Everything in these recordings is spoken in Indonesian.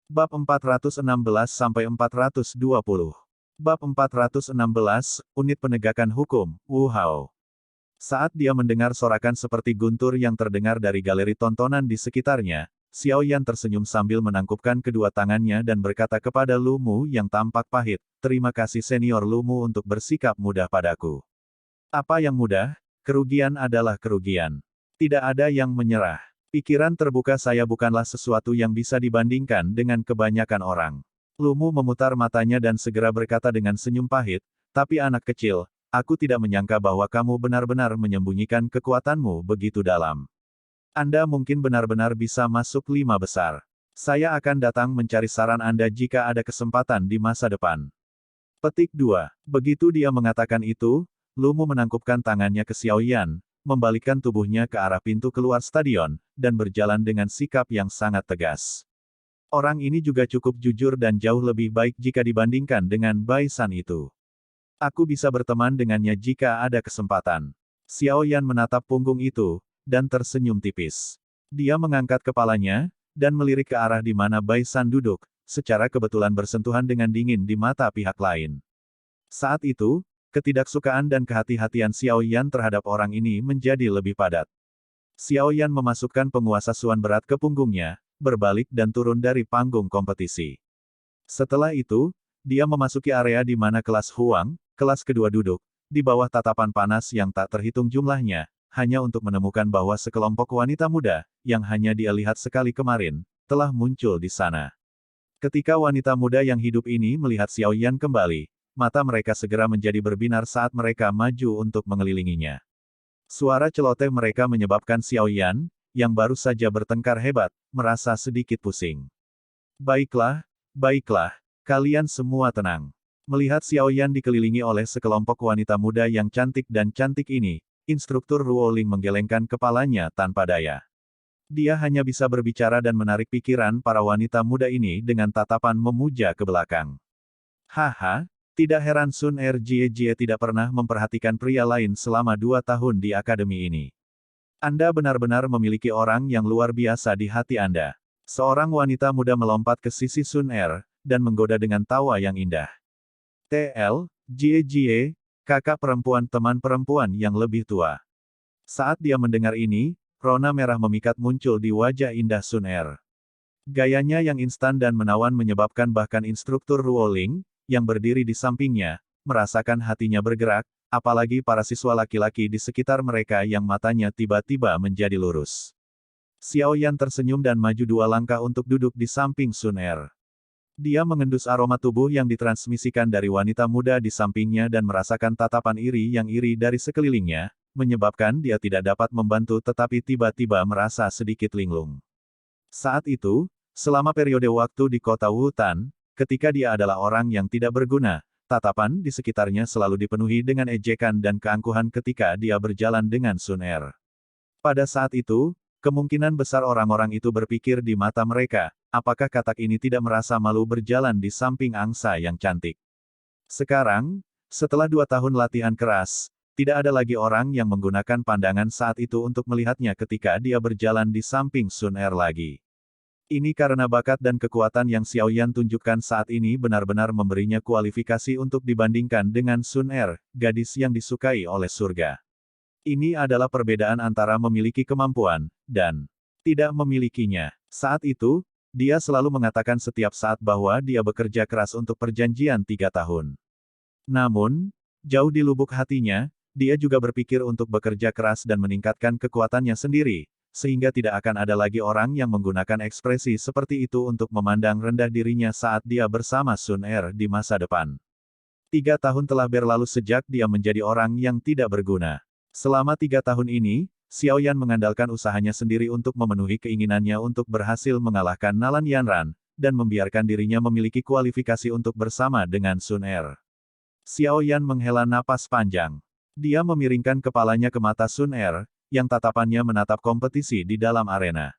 Bab 416-420. Bab 416, Unit Penegakan Hukum, Wu Hao. Saat dia mendengar sorakan seperti guntur yang terdengar dari galeri tontonan di sekitarnya, Xiao Yan tersenyum sambil menangkupkan kedua tangannya dan berkata kepada Lu Mu yang tampak pahit, "Terima kasih senior Lu Mu untuk bersikap mudah padaku." "Apa yang mudah? Kerugian adalah kerugian. Tidak ada yang menyerah. Pikiran terbuka saya bukanlah sesuatu yang bisa dibandingkan dengan kebanyakan orang." Lu Mu memutar matanya dan segera berkata dengan senyum pahit, "Tapi anak kecil, aku tidak menyangka bahwa kamu benar-benar menyembunyikan kekuatanmu begitu dalam. Anda mungkin benar-benar bisa masuk 5 besar. Saya akan datang mencari saran Anda jika ada kesempatan di masa depan." Petik 2. Begitu dia mengatakan itu, Lu Mu menangkupkan tangannya ke Xiao Yan, membalikkan tubuhnya ke arah pintu keluar stadion, dan berjalan dengan sikap yang sangat tegas. Orang ini juga cukup jujur dan jauh lebih baik jika dibandingkan dengan Bai San itu. "Aku bisa berteman dengannya jika ada kesempatan." Xiao Yan menatap punggung itu, dan tersenyum tipis. Dia mengangkat kepalanya, dan melirik ke arah di mana Bai San duduk, secara kebetulan bersentuhan dengan dingin di mata pihak lain. Saat itu, ketidaksukaan dan kehati-hatian Xiao Yan terhadap orang ini menjadi lebih padat. Xiao Yan memasukkan penguasa suan berat ke punggungnya, berbalik dan turun dari panggung kompetisi. Setelah itu, dia memasuki area di mana kelas Huang, kelas kedua duduk, di bawah tatapan panas yang tak terhitung jumlahnya, hanya untuk menemukan bahwa sekelompok wanita muda, yang hanya dia lihat sekali kemarin, telah muncul di sana. Ketika wanita muda yang hidup ini melihat Xiao Yan kembali, mata mereka segera menjadi berbinar saat mereka maju untuk mengelilinginya. Suara celoteh mereka menyebabkan Xiao Yan, yang baru saja bertengkar hebat, merasa sedikit pusing. "Baiklah, baiklah, kalian semua tenang." Melihat Xiao Yan dikelilingi oleh sekelompok wanita muda yang cantik dan cantik ini, instruktur Ruoling menggelengkan kepalanya tanpa daya. Dia hanya bisa berbicara dan menarik pikiran para wanita muda ini dengan tatapan memuja ke belakang. "Haha, tidak heran Sun Jie tidak pernah memperhatikan pria lain selama 2 tahun di akademi ini. Anda benar-benar memiliki orang yang luar biasa di hati Anda." Seorang wanita muda melompat ke sisi Sun dan menggoda dengan tawa yang indah. Jie, kakak perempuan teman perempuan yang lebih tua." Saat dia mendengar ini, rona merah memikat muncul di wajah indah Sun Gayanya yang instan dan menawan menyebabkan bahkan instruktur Ruoling, yang berdiri di sampingnya, merasakan hatinya bergerak, apalagi para siswa laki-laki di sekitar mereka yang matanya tiba-tiba menjadi lurus. Xiao Yan tersenyum dan maju 2 langkah untuk duduk di samping Sun Dia mengendus aroma tubuh yang ditransmisikan dari wanita muda di sampingnya dan merasakan tatapan iri yang iri dari sekelilingnya, menyebabkan dia tidak dapat membantu tetapi tiba-tiba merasa sedikit linglung. Saat itu, selama periode waktu di kota Wutan, ketika dia adalah orang yang tidak berguna, tatapan di sekitarnya selalu dipenuhi dengan ejekan dan keangkuhan ketika dia berjalan dengan Sun Pada saat itu, kemungkinan besar orang-orang itu berpikir di mata mereka, apakah katak ini tidak merasa malu berjalan di samping angsa yang cantik. Sekarang, setelah 2 tahun latihan keras, tidak ada lagi orang yang menggunakan pandangan saat itu untuk melihatnya ketika dia berjalan di samping Sun lagi. Ini karena bakat dan kekuatan yang Xiao Yan tunjukkan saat ini benar-benar memberinya kualifikasi untuk dibandingkan dengan Sun gadis yang disukai oleh surga. Ini adalah perbedaan antara memiliki kemampuan, dan tidak memilikinya. Saat itu, dia selalu mengatakan setiap saat bahwa dia bekerja keras untuk perjanjian 3 tahun. Namun, jauh di lubuk hatinya, dia juga berpikir untuk bekerja keras dan meningkatkan kekuatannya sendiri, sehingga tidak akan ada lagi orang yang menggunakan ekspresi seperti itu untuk memandang rendah dirinya saat dia bersama Sun di masa depan. 3 tahun telah berlalu sejak dia menjadi orang yang tidak berguna. Selama 3 tahun ini, Xiao Yan mengandalkan usahanya sendiri untuk memenuhi keinginannya untuk berhasil mengalahkan Nalan Yanran, dan membiarkan dirinya memiliki kualifikasi untuk bersama dengan Sun Xiao Yan menghela napas panjang. Dia memiringkan kepalanya ke mata Sun yang tatapannya menatap kompetisi di dalam arena.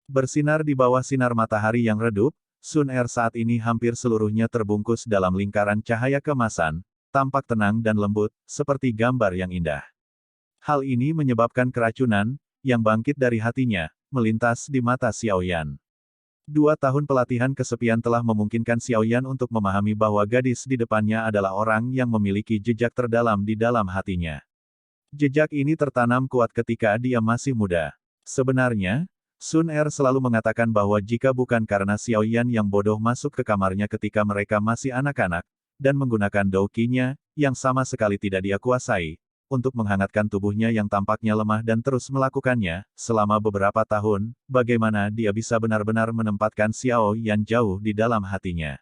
Bersinar di bawah sinar matahari yang redup, Sun saat ini hampir seluruhnya terbungkus dalam lingkaran cahaya kemasan, tampak tenang dan lembut, seperti gambar yang indah. Hal ini menyebabkan keracunan, yang bangkit dari hatinya, melintas di mata Xiao Yan. 2 tahun pelatihan kesepian telah memungkinkan Xiaoyan untuk memahami bahwa gadis di depannya adalah orang yang memiliki jejak terdalam di dalam hatinya. Jejak ini tertanam kuat ketika dia masih muda. Sebenarnya, Sun Er selalu mengatakan bahwa jika bukan karena Xiaoyan yang bodoh masuk ke kamarnya ketika mereka masih anak-anak, dan menggunakan douqinya, yang sama sekali tidak dia kuasai, untuk menghangatkan tubuhnya yang tampaknya lemah dan terus melakukannya, selama beberapa tahun, bagaimana dia bisa benar-benar menempatkan Xiao Yan jauh di dalam hatinya.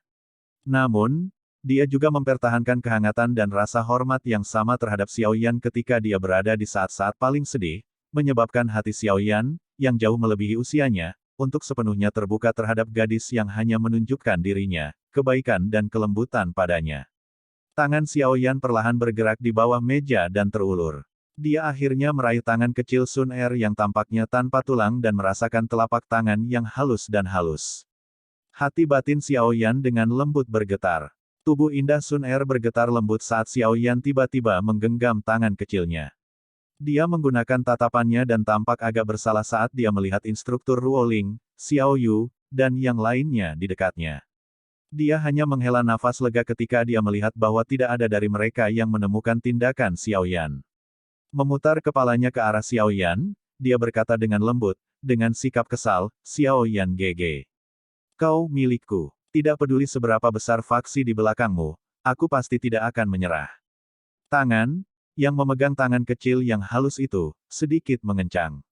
Namun, dia juga mempertahankan kehangatan dan rasa hormat yang sama terhadap Xiao Yan ketika dia berada di saat-saat paling sedih, menyebabkan hati Xiao Yan, yang jauh melebihi usianya, untuk sepenuhnya terbuka terhadap gadis yang hanya menunjukkan dirinya, kebaikan dan kelembutan padanya. Tangan Xiao Yan perlahan bergerak di bawah meja dan terulur. Dia akhirnya meraih tangan kecil Sun Er yang tampaknya tanpa tulang dan merasakan telapak tangan yang halus dan halus. Hati batin Xiao Yan dengan lembut bergetar. Tubuh indah Sun Er bergetar lembut saat Xiao Yan tiba-tiba menggenggam tangan kecilnya. Dia menggunakan tatapannya dan tampak agak bersalah saat dia melihat instruktur Ruoling, Xiao Yu, dan yang lainnya di dekatnya. Dia hanya menghela nafas lega ketika dia melihat bahwa tidak ada dari mereka yang menemukan tindakan Xiao Yan. Memutar kepalanya ke arah Xiao Yan, dia berkata dengan lembut, dengan sikap kesal, Xiao Yan GG. Kau milikku. Tidak peduli seberapa besar faksi di belakangmu, aku pasti tidak akan menyerah. Tangan, yang memegang tangan kecil yang halus itu, sedikit mengencang.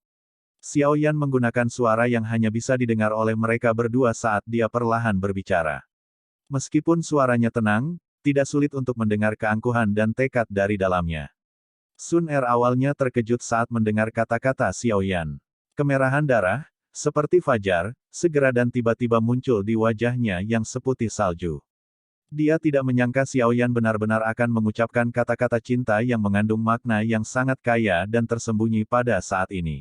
Xiao Yan menggunakan suara yang hanya bisa didengar oleh mereka berdua saat dia perlahan berbicara. Meskipun suaranya tenang, tidak sulit untuk mendengar keangkuhan dan tekad dari dalamnya. Sun Er awalnya terkejut saat mendengar kata-kata Xiao Yan. Kemerahan darah, seperti fajar, segera dan tiba-tiba muncul di wajahnya yang seputih salju. Dia tidak menyangka Xiao Yan benar-benar akan mengucapkan kata-kata cinta yang mengandung makna yang sangat kaya dan tersembunyi pada saat ini.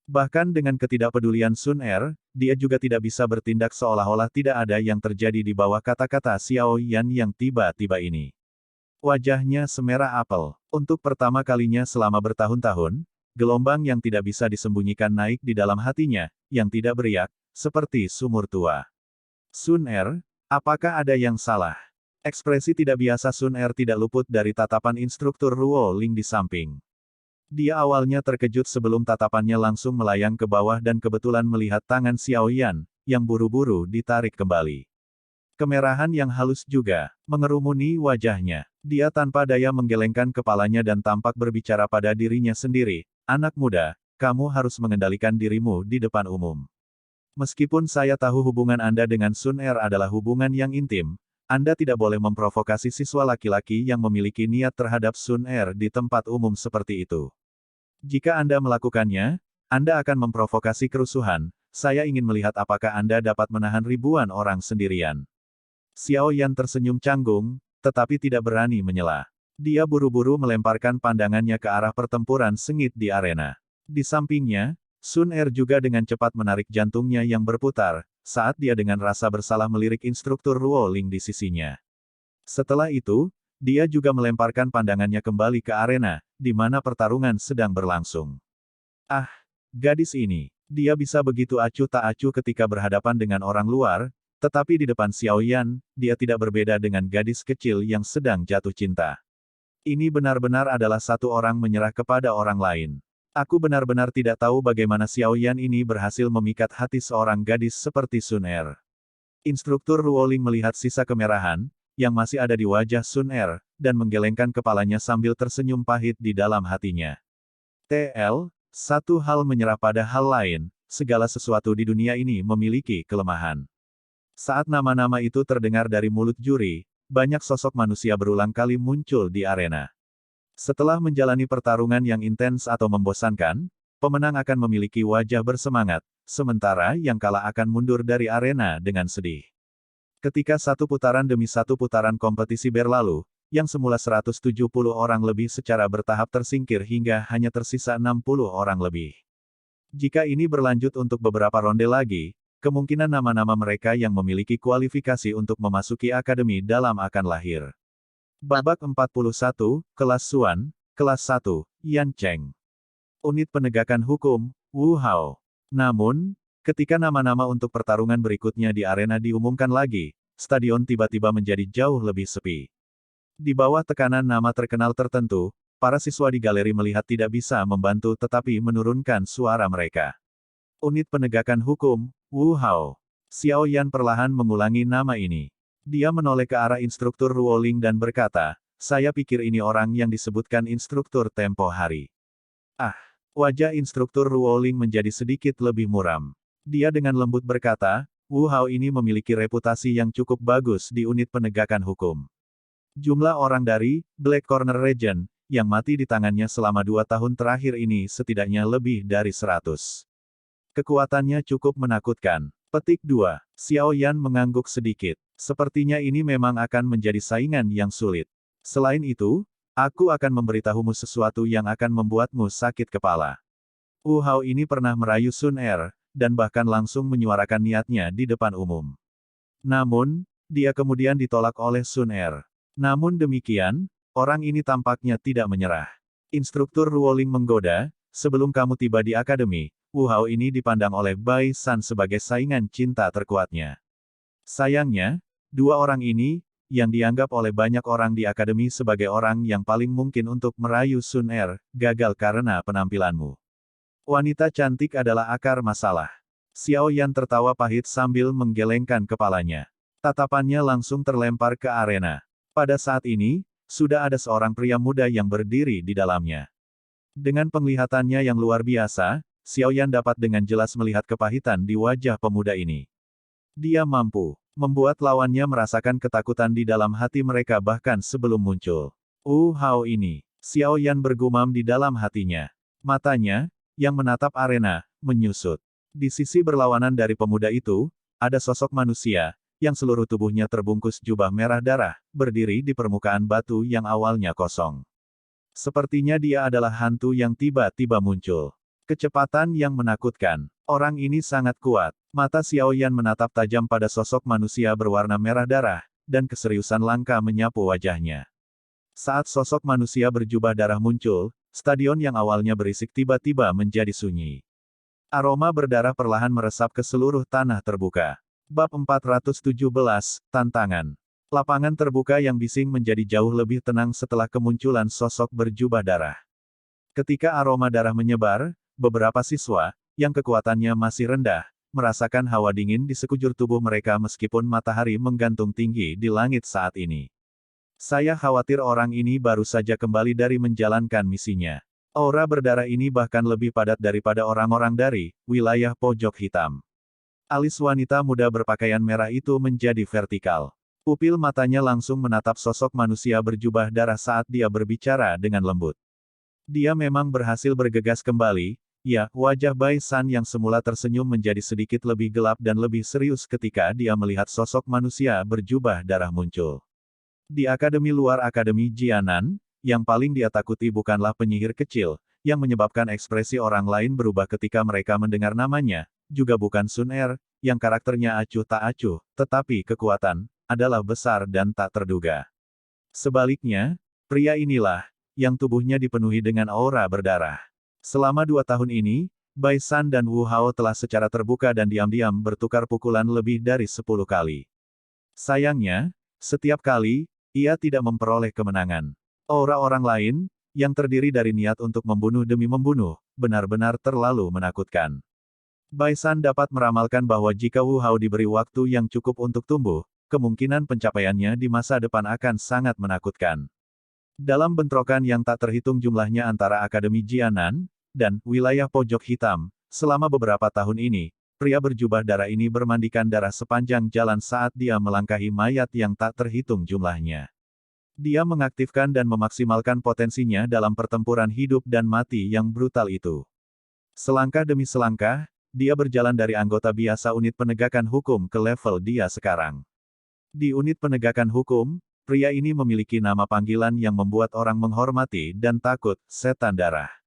Bahkan dengan ketidakpedulian Sun Er, dia juga tidak bisa bertindak seolah-olah tidak ada yang terjadi di bawah kata-kata Xiao Yan yang tiba-tiba ini. Wajahnya semerah apel. Untuk pertama kalinya selama bertahun-tahun, gelombang yang tidak bisa disembunyikan naik di dalam hatinya, yang tidak beriak, seperti sumur tua. Sun Er, apakah ada yang salah? Ekspresi tidak biasa Sun Er tidak luput dari tatapan instruktur Ruo Ling di samping. Dia awalnya terkejut sebelum tatapannya langsung melayang ke bawah dan kebetulan melihat tangan Xiao Yan, yang buru-buru ditarik kembali. Kemerahan yang halus juga mengerumuni wajahnya. Dia tanpa daya menggelengkan kepalanya dan tampak berbicara pada dirinya sendiri, "Anak muda, kamu harus mengendalikan dirimu di depan umum. Meskipun saya tahu hubungan Anda dengan Sun Er adalah hubungan yang intim, Anda tidak boleh memprovokasi siswa laki-laki yang memiliki niat terhadap Sun Er di tempat umum seperti itu. Jika Anda melakukannya, Anda akan memprovokasi kerusuhan. Saya ingin melihat apakah Anda dapat menahan ribuan orang sendirian." Xiao Yan tersenyum canggung, tetapi tidak berani menyela. Dia buru-buru melemparkan pandangannya ke arah pertempuran sengit di arena. Di sampingnya, Sun Er juga dengan cepat menarik jantungnya yang berputar, saat dia dengan rasa bersalah melirik instruktur Ruo Ling di sisinya. Setelah itu, dia juga melemparkan pandangannya kembali ke arena, di mana pertarungan sedang berlangsung. Ah, gadis ini. Dia bisa begitu acuh tak acuh ketika berhadapan dengan orang luar, tetapi di depan Xiao Yan, dia tidak berbeda dengan gadis kecil yang sedang jatuh cinta. Ini benar-benar adalah satu orang menyerah kepada orang lain. Aku benar-benar tidak tahu bagaimana Xiao Yan ini berhasil memikat hati seorang gadis seperti Sun Er. Instruktur Ruoling melihat sisa kemerahan, yang masih ada di wajah Sun Er, dan menggelengkan kepalanya sambil tersenyum pahit di dalam hatinya. Satu hal menyerah pada hal lain, segala sesuatu di dunia ini memiliki kelemahan. Saat nama-nama itu terdengar dari mulut juri, banyak sosok manusia berulang kali muncul di arena. Setelah menjalani pertarungan yang intens atau membosankan, pemenang akan memiliki wajah bersemangat, sementara yang kalah akan mundur dari arena dengan sedih. Ketika satu putaran demi satu putaran kompetisi berlalu, yang semula 170 orang lebih secara bertahap tersingkir hingga hanya tersisa 60 orang lebih. Jika ini berlanjut untuk beberapa ronde lagi, kemungkinan nama-nama mereka yang memiliki kualifikasi untuk memasuki akademi dalam akan lahir. Babak 41, Kelas Xuan, Kelas 1, Yan Cheng. Unit Penegakan Hukum, Wu Hao. Namun, Ketika nama-nama untuk pertarungan berikutnya di arena diumumkan lagi, stadion tiba-tiba menjadi jauh lebih sepi. Di bawah tekanan nama terkenal tertentu, para siswa di galeri melihat tidak bisa membantu tetapi menurunkan suara mereka. Unit Penegakan Hukum, Wu Hao. Xiao Yan perlahan mengulangi nama ini. Dia menoleh ke arah instruktur Ruoling dan berkata, saya pikir ini orang yang disebutkan instruktur tempo hari. Ah, wajah instruktur Ruoling menjadi sedikit lebih muram. Dia dengan lembut berkata, Wu Hao ini memiliki reputasi yang cukup bagus di unit penegakan hukum. Jumlah orang dari Black Corner Region yang mati di tangannya selama 2 tahun terakhir ini setidaknya lebih dari 100. Kekuatannya cukup menakutkan. Petik 2. Xiao Yan mengangguk sedikit. Sepertinya ini memang akan menjadi saingan yang sulit. Selain itu, aku akan memberitahumu sesuatu yang akan membuatmu sakit kepala. Wu Hao ini pernah merayu Sun Er, dan bahkan langsung menyuarakan niatnya di depan umum. Namun, dia kemudian ditolak oleh Sun Er. Namun demikian, orang ini tampaknya tidak menyerah. Instruktur Ruoling menggoda, sebelum kamu tiba di akademi, Wu Hao ini dipandang oleh Bai San sebagai saingan cinta terkuatnya. Sayangnya, dua orang ini, yang dianggap oleh banyak orang di akademi sebagai orang yang paling mungkin untuk merayu Sun Er, gagal karena penampilanmu. Wanita cantik adalah akar masalah. Xiao Yan tertawa pahit sambil menggelengkan kepalanya. Tatapannya langsung terlempar ke arena. Pada saat ini, sudah ada seorang pria muda yang berdiri di dalamnya. Dengan penglihatannya yang luar biasa, Xiao Yan dapat dengan jelas melihat kepahitan di wajah pemuda ini. Dia mampu membuat lawannya merasakan ketakutan di dalam hati mereka bahkan sebelum muncul. Wu Hao ini, Xiao Yan bergumam di dalam hatinya. Matanya, yang menatap arena, menyusut. Di sisi berlawanan dari pemuda itu, ada sosok manusia, yang seluruh tubuhnya terbungkus jubah merah darah, berdiri di permukaan batu yang awalnya kosong. Sepertinya dia adalah hantu yang tiba-tiba muncul. Kecepatan yang menakutkan. Orang ini sangat kuat. Mata Xiao Yan menatap tajam pada sosok manusia berwarna merah darah, dan keseriusan langka menyapu wajahnya. Saat sosok manusia berjubah darah muncul, stadion yang awalnya berisik tiba-tiba menjadi sunyi. Aroma berdarah perlahan meresap ke seluruh tanah terbuka. Bab 417, Tantangan. Lapangan terbuka yang bising menjadi jauh lebih tenang setelah kemunculan sosok berjubah darah. Ketika aroma darah menyebar, beberapa siswa, yang kekuatannya masih rendah, merasakan hawa dingin di sekujur tubuh mereka meskipun matahari menggantung tinggi di langit saat ini. Saya khawatir orang ini baru saja kembali dari menjalankan misinya. Aura berdarah ini bahkan lebih padat daripada orang-orang dari wilayah pojok hitam. Alis wanita muda berpakaian merah itu menjadi vertikal. Pupil matanya langsung menatap sosok manusia berjubah darah saat dia berbicara dengan lembut. Dia memang berhasil bergegas kembali. Ya, wajah Bai San yang semula tersenyum menjadi sedikit lebih gelap dan lebih serius ketika dia melihat sosok manusia berjubah darah muncul. Di akademi luar Akademi Jianan, yang paling dia takuti bukanlah penyihir kecil, yang menyebabkan ekspresi orang lain berubah ketika mereka mendengar namanya, juga bukan Sun Er, yang karakternya acuh tak acuh, tetapi kekuatan, adalah besar dan tak terduga. Sebaliknya, pria inilah, yang tubuhnya dipenuhi dengan aura berdarah. Selama 2 tahun ini, Bai San dan Wu Hao telah secara terbuka dan diam-diam bertukar pukulan lebih dari 10 kali. Sayangnya, setiap kali, ia tidak memperoleh kemenangan. Aura orang lain, yang terdiri dari niat untuk membunuh demi membunuh, benar-benar terlalu menakutkan. Bai San dapat meramalkan bahwa jika Wu Hao diberi waktu yang cukup untuk tumbuh, kemungkinan pencapaiannya di masa depan akan sangat menakutkan. Dalam bentrokan yang tak terhitung jumlahnya antara Akademi Jianan dan wilayah pojok hitam, selama beberapa tahun ini, pria berjubah darah ini bermandikan darah sepanjang jalan saat dia melangkahi mayat yang tak terhitung jumlahnya. Dia mengaktifkan dan memaksimalkan potensinya dalam pertempuran hidup dan mati yang brutal itu. Selangkah demi selangkah, dia berjalan dari anggota biasa unit penegakan hukum ke level dia sekarang. Di unit penegakan hukum, pria ini memiliki nama panggilan yang membuat orang menghormati dan takut, Setan Darah.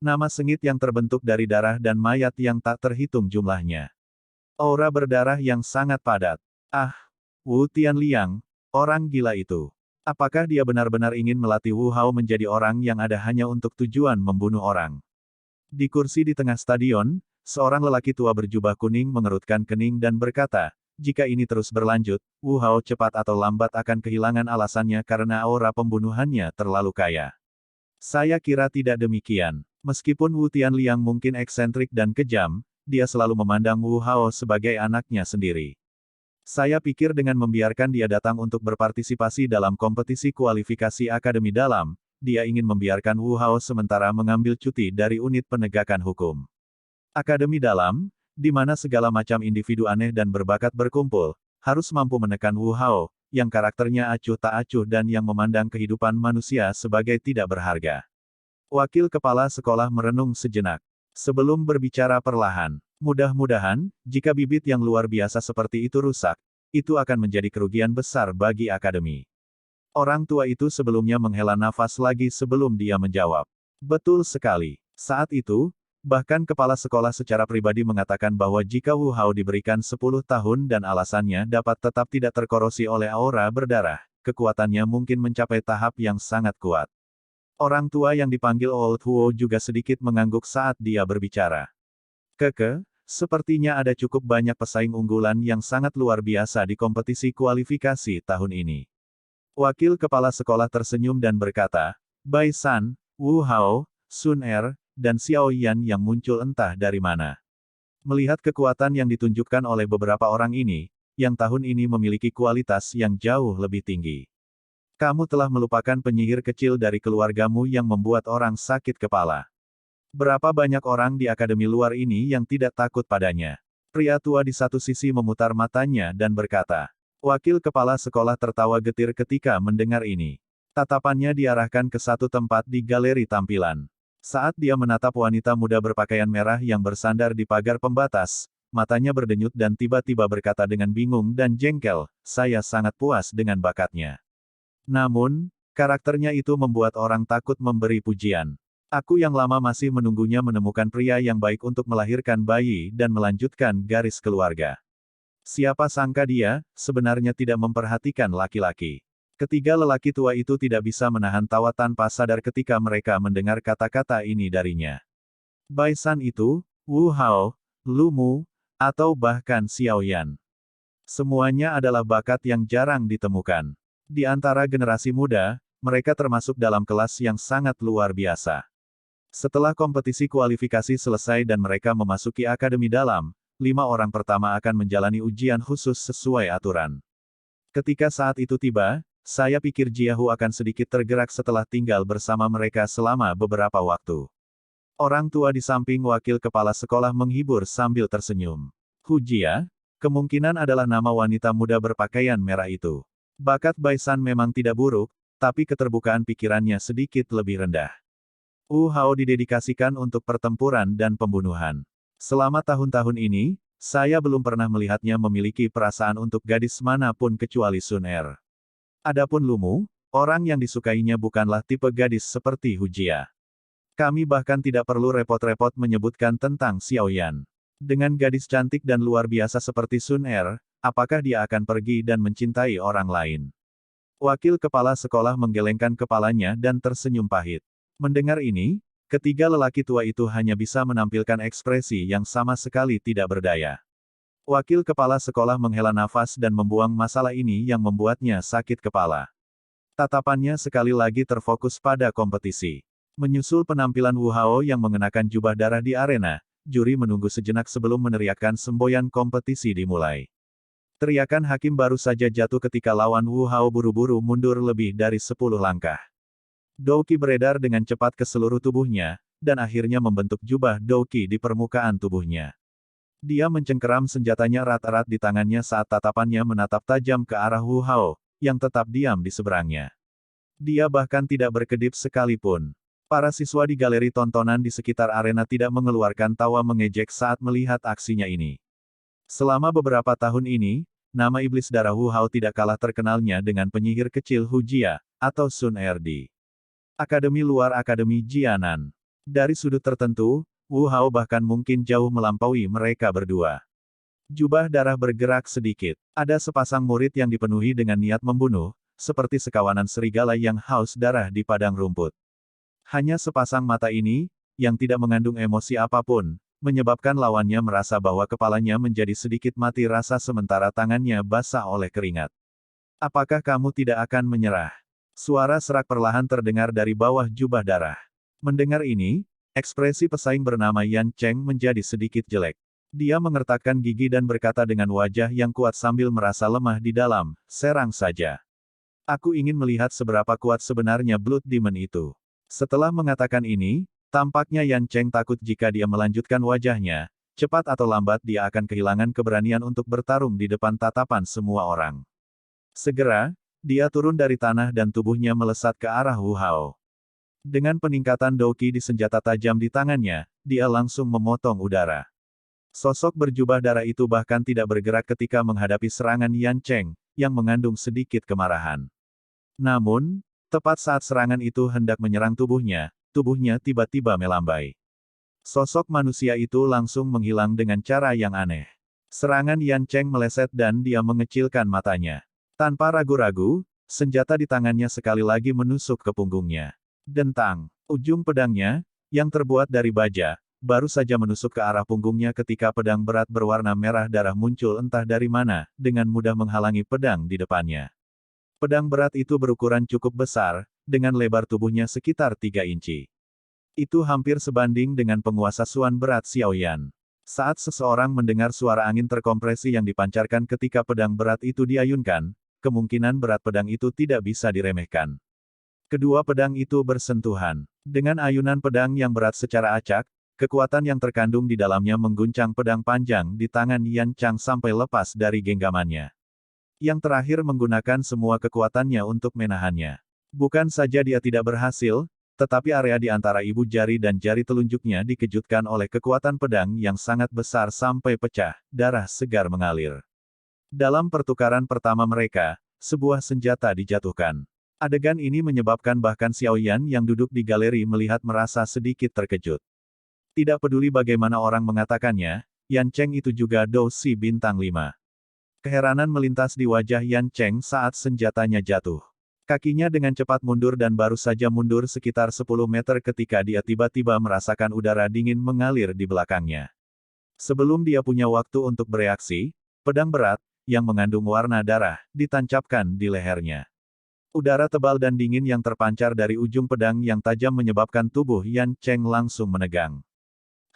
Nama sengit yang terbentuk dari darah dan mayat yang tak terhitung jumlahnya. Aura berdarah yang sangat padat. Ah, Wu Tianliang, orang gila itu. Apakah dia benar-benar ingin melatih Wu Hao menjadi orang yang ada hanya untuk tujuan membunuh orang? Di kursi di tengah stadion, seorang lelaki tua berjubah kuning mengerutkan kening dan berkata, jika ini terus berlanjut, Wu Hao cepat atau lambat akan kehilangan alasannya karena aura pembunuhannya terlalu kaya. Saya kira tidak demikian. Meskipun Wu Tianliang mungkin eksentrik dan kejam, dia selalu memandang Wu Hao sebagai anaknya sendiri. Saya pikir dengan membiarkan dia datang untuk berpartisipasi dalam kompetisi kualifikasi Akademi Dalam, dia ingin membiarkan Wu Hao sementara mengambil cuti dari unit penegakan hukum. Akademi Dalam, di mana segala macam individu aneh dan berbakat berkumpul, harus mampu menekan Wu Hao, yang karakternya acuh tak acuh dan yang memandang kehidupan manusia sebagai tidak berharga. Wakil kepala sekolah merenung sejenak. Sebelum berbicara perlahan, mudah-mudahan, jika bibit yang luar biasa seperti itu rusak, itu akan menjadi kerugian besar bagi akademi. Orang tua itu sebelumnya menghela nafas lagi sebelum dia menjawab. Betul sekali. Saat itu, bahkan kepala sekolah secara pribadi mengatakan bahwa jika Wu Hao diberikan 10 tahun dan alasannya dapat tetap tidak terkorosi oleh aura berdarah, kekuatannya mungkin mencapai tahap yang sangat kuat. Orang tua yang dipanggil Old Huo juga sedikit mengangguk saat dia berbicara. Sepertinya ada cukup banyak pesaing unggulan yang sangat luar biasa di kompetisi kualifikasi tahun ini. Wakil kepala sekolah tersenyum dan berkata, Bai San, Wu Hao, Sun Er, dan Xiao Yan yang muncul entah dari mana. Melihat kekuatan yang ditunjukkan oleh beberapa orang ini, yang tahun ini memiliki kualitas yang jauh lebih tinggi. Kamu telah melupakan penyihir kecil dari keluargamu yang membuat orang sakit kepala. Berapa banyak orang di akademi luar ini yang tidak takut padanya? Pria tua di satu sisi memutar matanya dan berkata. Wakil kepala sekolah tertawa getir ketika mendengar ini. Tatapannya diarahkan ke satu tempat di galeri tampilan. Saat dia menatap wanita muda berpakaian merah yang bersandar di pagar pembatas, matanya berdenyut dan tiba-tiba berkata dengan bingung dan jengkel, saya sangat puas dengan bakatnya. Namun, karakternya itu membuat orang takut memberi pujian. Aku yang lama masih menunggunya menemukan pria yang baik untuk melahirkan bayi dan melanjutkan garis keluarga. Siapa sangka dia, sebenarnya tidak memperhatikan laki-laki. Ketiga lelaki tua itu tidak bisa menahan tawa tanpa sadar ketika mereka mendengar kata-kata ini darinya. Bai San itu, Wu Hao, Lu Mu, atau bahkan Xiao Yan. Semuanya adalah bakat yang jarang ditemukan. Di antara generasi muda, mereka termasuk dalam kelas yang sangat luar biasa. Setelah kompetisi kualifikasi selesai dan mereka memasuki akademi dalam, 5 orang pertama akan menjalani ujian khusus sesuai aturan. Ketika saat itu tiba, saya pikir Jiahu akan sedikit tergerak setelah tinggal bersama mereka selama beberapa waktu. Orang tua di samping wakil kepala sekolah menghibur sambil tersenyum. Hu Jia, kemungkinan adalah nama wanita muda berpakaian merah itu. Bakat Bai San memang tidak buruk, tapi keterbukaan pikirannya sedikit lebih rendah. Wu Hao didedikasikan untuk pertempuran dan pembunuhan. Selama tahun-tahun ini, saya belum pernah melihatnya memiliki perasaan untuk gadis manapun kecuali Sun Er. Adapun Lu Mu, orang yang disukainya bukanlah tipe gadis seperti Hu Jia. Kami bahkan tidak perlu repot-repot menyebutkan tentang Xiao Yan. Dengan gadis cantik dan luar biasa seperti Sun Er, apakah dia akan pergi dan mencintai orang lain? Wakil kepala sekolah menggelengkan kepalanya dan tersenyum pahit. Mendengar ini, ketiga lelaki tua itu hanya bisa menampilkan ekspresi yang sama sekali tidak berdaya. Wakil kepala sekolah menghela nafas dan membuang masalah ini yang membuatnya sakit kepala. Tatapannya sekali lagi terfokus pada kompetisi. Menyusul penampilan Wu Hao yang mengenakan jubah darah di arena, juri menunggu sejenak sebelum meneriakkan semboyan kompetisi dimulai. Teriakan hakim baru saja jatuh ketika lawan Wu Hao buru-buru mundur lebih dari 10 langkah. Douqi beredar dengan cepat ke seluruh tubuhnya, dan akhirnya membentuk jubah Douqi di permukaan tubuhnya. Dia mencengkeram senjatanya erat-erat di tangannya saat tatapannya menatap tajam ke arah Wu Hao, yang tetap diam di seberangnya. Dia bahkan tidak berkedip sekalipun. Para siswa di galeri tontonan di sekitar arena tidak mengeluarkan tawa mengejek saat melihat aksinya ini. Selama beberapa tahun ini, nama iblis darah Wu Hao tidak kalah terkenalnya dengan penyihir kecil Hu Jia, atau Sun Er di Akademi luar Akademi Jianan. Dari sudut tertentu, Wu Hao bahkan mungkin jauh melampaui mereka berdua. Jubah darah bergerak sedikit. Ada sepasang murid yang dipenuhi dengan niat membunuh, seperti sekawanan serigala yang haus darah di padang rumput. Hanya sepasang mata ini, yang tidak mengandung emosi apapun, menyebabkan lawannya merasa bahwa kepalanya menjadi sedikit mati rasa sementara tangannya basah oleh keringat. Apakah kamu tidak akan menyerah? Suara serak perlahan terdengar dari bawah jubah darah. Mendengar ini, ekspresi pesaing bernama Yan Cheng menjadi sedikit jelek. Dia mengertakkan gigi dan berkata dengan wajah yang kuat sambil merasa lemah di dalam, serang saja. Aku ingin melihat seberapa kuat sebenarnya Blood Demon itu. Setelah mengatakan ini, tampaknya Yan Cheng takut jika dia melanjutkan wajahnya, cepat atau lambat dia akan kehilangan keberanian untuk bertarung di depan tatapan semua orang. Segera, dia turun dari tanah dan tubuhnya melesat ke arah Wu Hao. Dengan peningkatan Douqi di senjata tajam di tangannya, dia langsung memotong udara. Sosok berjubah darah itu bahkan tidak bergerak ketika menghadapi serangan Yan Cheng, yang mengandung sedikit kemarahan. Namun, tepat saat serangan itu hendak menyerang tubuhnya tiba-tiba melambai. Sosok manusia itu langsung menghilang dengan cara yang aneh. Serangan Yan Cheng meleset dan dia mengecilkan matanya. Tanpa ragu-ragu, senjata di tangannya sekali lagi menusuk ke punggungnya. Dentang, ujung pedangnya, yang terbuat dari baja, baru saja menusuk ke arah punggungnya ketika pedang berat berwarna merah darah muncul entah dari mana, dengan mudah menghalangi pedang di depannya. Pedang berat itu berukuran cukup besar, dengan lebar tubuhnya sekitar 3 inci. Itu hampir sebanding dengan penguasa Suan berat Xiaoyan. Saat seseorang mendengar suara angin terkompresi yang dipancarkan ketika pedang berat itu diayunkan, kemungkinan berat pedang itu tidak bisa diremehkan. Kedua pedang itu bersentuhan. Dengan ayunan pedang yang berat secara acak, kekuatan yang terkandung di dalamnya mengguncang pedang panjang di tangan Yan Cheng sampai lepas dari genggamannya. Yang terakhir menggunakan semua kekuatannya untuk menahannya. Bukan saja dia tidak berhasil, tetapi area di antara ibu jari dan jari telunjuknya dikejutkan oleh kekuatan pedang yang sangat besar sampai pecah, darah segar mengalir. Dalam pertukaran pertama mereka, sebuah senjata dijatuhkan. Adegan ini menyebabkan bahkan Xiaoyan yang duduk di galeri melihat merasa sedikit terkejut. Tidak peduli bagaimana orang mengatakannya, Yan Cheng itu juga Dou Si bintang 5. Keheranan melintas di wajah Yan Cheng saat senjatanya jatuh. Kakinya dengan cepat mundur dan baru saja mundur sekitar 10 meter ketika dia tiba-tiba merasakan udara dingin mengalir di belakangnya. Sebelum dia punya waktu untuk bereaksi, pedang berat, yang mengandung warna darah, ditancapkan di lehernya. Udara tebal dan dingin yang terpancar dari ujung pedang yang tajam menyebabkan tubuh Yan Cheng langsung menegang.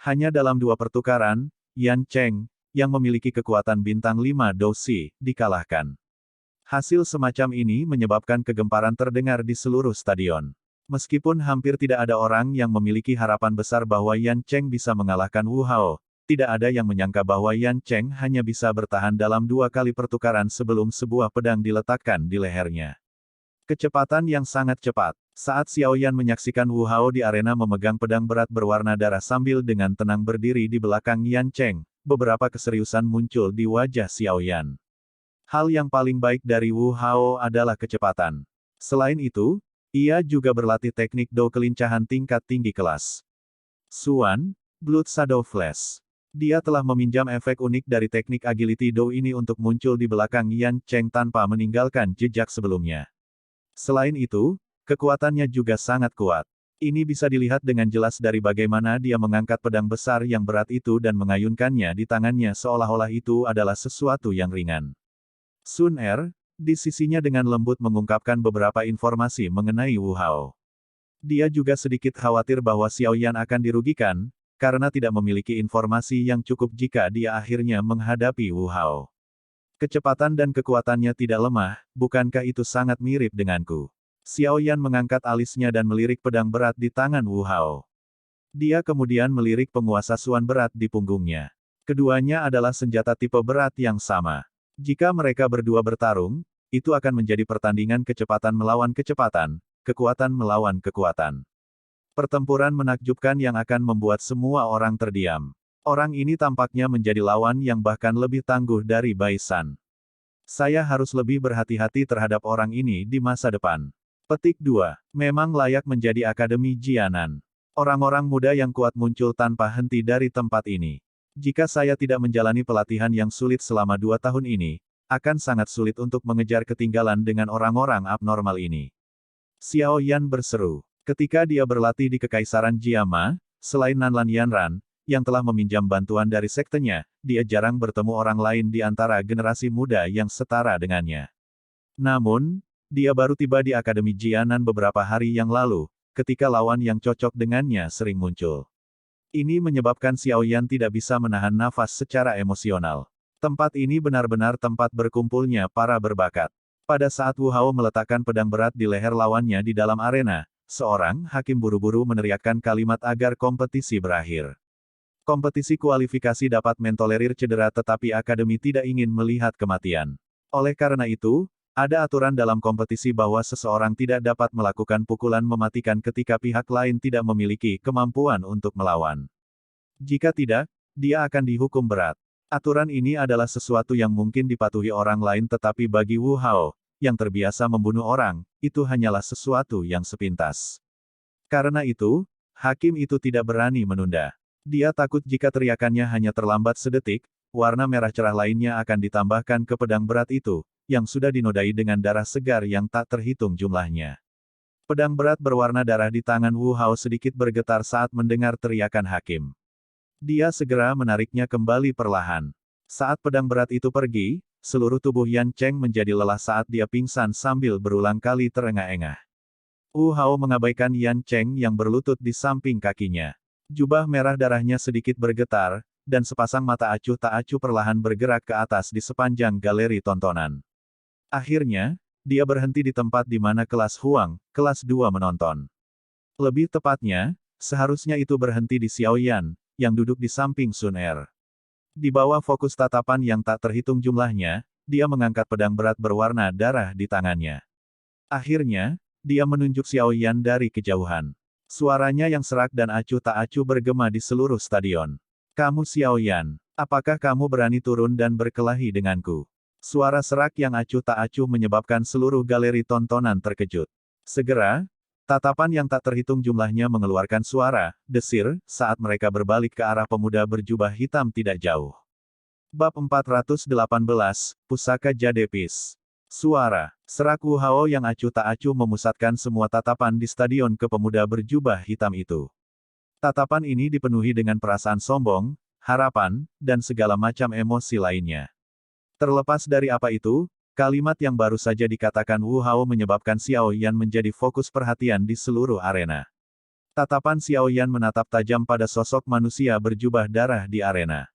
Hanya dalam 2 pertukaran, Yan Cheng, yang memiliki kekuatan bintang 5 Dou Si, dikalahkan. Hasil semacam ini menyebabkan kegemparan terdengar di seluruh stadion. Meskipun hampir tidak ada orang yang memiliki harapan besar bahwa Yan Cheng bisa mengalahkan Wu Hao, tidak ada yang menyangka bahwa Yan Cheng hanya bisa bertahan dalam 2 kali pertukaran sebelum sebuah pedang diletakkan di lehernya. Kecepatan yang sangat cepat. Saat Xiaoyan menyaksikan Wu Hao di arena memegang pedang berat berwarna darah sambil dengan tenang berdiri di belakang Yan Cheng, beberapa keseriusan muncul di wajah Xiaoyan. Hal yang paling baik dari Wu Hao adalah kecepatan. Selain itu, ia juga berlatih teknik Dou kelincahan tingkat tinggi kelas. Suan, Blood Shadow Flash. Dia telah meminjam efek unik dari teknik agility Dou ini untuk muncul di belakang Yan Cheng tanpa meninggalkan jejak sebelumnya. Selain itu, kekuatannya juga sangat kuat. Ini bisa dilihat dengan jelas dari bagaimana dia mengangkat pedang besar yang berat itu dan mengayunkannya di tangannya seolah-olah itu adalah sesuatu yang ringan. Sun Er, di sisinya dengan lembut mengungkapkan beberapa informasi mengenai Wu Hao. Dia juga sedikit khawatir bahwa Xiaoyan akan dirugikan, karena tidak memiliki informasi yang cukup jika dia akhirnya menghadapi Wu Hao. Kecepatan dan kekuatannya tidak lemah, bukankah itu sangat mirip denganku? Xiaoyan mengangkat alisnya dan melirik pedang berat di tangan Wu Hao. Dia kemudian melirik penguasa Suan berat di punggungnya. Keduanya adalah senjata tipe berat yang sama. Jika mereka berdua bertarung, itu akan menjadi pertandingan kecepatan melawan kecepatan, kekuatan melawan kekuatan. Pertempuran menakjubkan yang akan membuat semua orang terdiam. Orang ini tampaknya menjadi lawan yang bahkan lebih tangguh dari Bai San. Saya harus lebih berhati-hati terhadap orang ini di masa depan. Petik 2. Memang layak menjadi Akademi Jianan. Orang-orang muda yang kuat muncul tanpa henti dari tempat ini. Jika saya tidak menjalani pelatihan yang sulit selama 2 tahun ini, akan sangat sulit untuk mengejar ketinggalan dengan orang-orang abnormal ini. Xiao Yan berseru. Ketika dia berlatih di Kekaisaran Jiama, selain Nanlan Yanran, yang telah meminjam bantuan dari sektenya, dia jarang bertemu orang lain di antara generasi muda yang setara dengannya. Namun, dia baru tiba di Akademi Jianan beberapa hari yang lalu, ketika lawan yang cocok dengannya sering muncul. Ini menyebabkan Xiao Yan tidak bisa menahan nafas secara emosional. Tempat ini benar-benar tempat berkumpulnya para berbakat. Pada saat Wu Hao meletakkan pedang berat di leher lawannya di dalam arena, seorang hakim buru-buru meneriakkan kalimat agar kompetisi berakhir. Kompetisi kualifikasi dapat mentolerir cedera tetapi Akademi tidak ingin melihat kematian. Oleh karena itu, ada aturan dalam kompetisi bahwa seseorang tidak dapat melakukan pukulan mematikan ketika pihak lain tidak memiliki kemampuan untuk melawan. Jika tidak, dia akan dihukum berat. Aturan ini adalah sesuatu yang mungkin dipatuhi orang lain tetapi bagi Wu Hao, yang terbiasa membunuh orang, itu hanyalah sesuatu yang sepintas. Karena itu, hakim itu tidak berani menunda. Dia takut jika teriakannya hanya terlambat sedetik, warna merah cerah lainnya akan ditambahkan ke pedang berat itu, yang sudah dinodai dengan darah segar yang tak terhitung jumlahnya. Pedang berat berwarna darah di tangan Wu Hao sedikit bergetar saat mendengar teriakan hakim. Dia segera menariknya kembali perlahan. Saat pedang berat itu pergi, seluruh tubuh Yan Cheng menjadi lelah saat dia pingsan sambil berulang kali terengah-engah. Wu Hao mengabaikan Yan Cheng yang berlutut di samping kakinya. Jubah merah darahnya sedikit bergetar, dan sepasang mata acuh tak acuh perlahan bergerak ke atas di sepanjang galeri tontonan. Akhirnya, dia berhenti di tempat di mana kelas Huang, kelas 2 menonton. Lebih tepatnya, seharusnya itu berhenti di Xiao Yan, yang duduk di samping Sun Er. Di bawah fokus tatapan yang tak terhitung jumlahnya, dia mengangkat pedang berat berwarna darah di tangannya. Akhirnya, dia menunjuk Xiao Yan dari kejauhan. Suaranya yang serak dan acuh tak acuh bergema di seluruh stadion. "Kamu Xiao Yan, apakah kamu berani turun dan berkelahi denganku?" Suara serak yang acuh tak acuh menyebabkan seluruh galeri tontonan terkejut. Segera, tatapan yang tak terhitung jumlahnya mengeluarkan suara, desir, saat mereka berbalik ke arah pemuda berjubah hitam tidak jauh. Bab 418, Pusaka Jadepis. Suara serak Wu Hao yang acuh tak acuh memusatkan semua tatapan di stadion ke pemuda berjubah hitam itu. Tatapan ini dipenuhi dengan perasaan sombong, harapan, dan segala macam emosi lainnya. Terlepas dari apa itu, kalimat yang baru saja dikatakan Wu Hao menyebabkan Xiao Yan menjadi fokus perhatian di seluruh arena. Tatapan Xiao Yan menatap tajam pada sosok manusia berjubah darah di arena.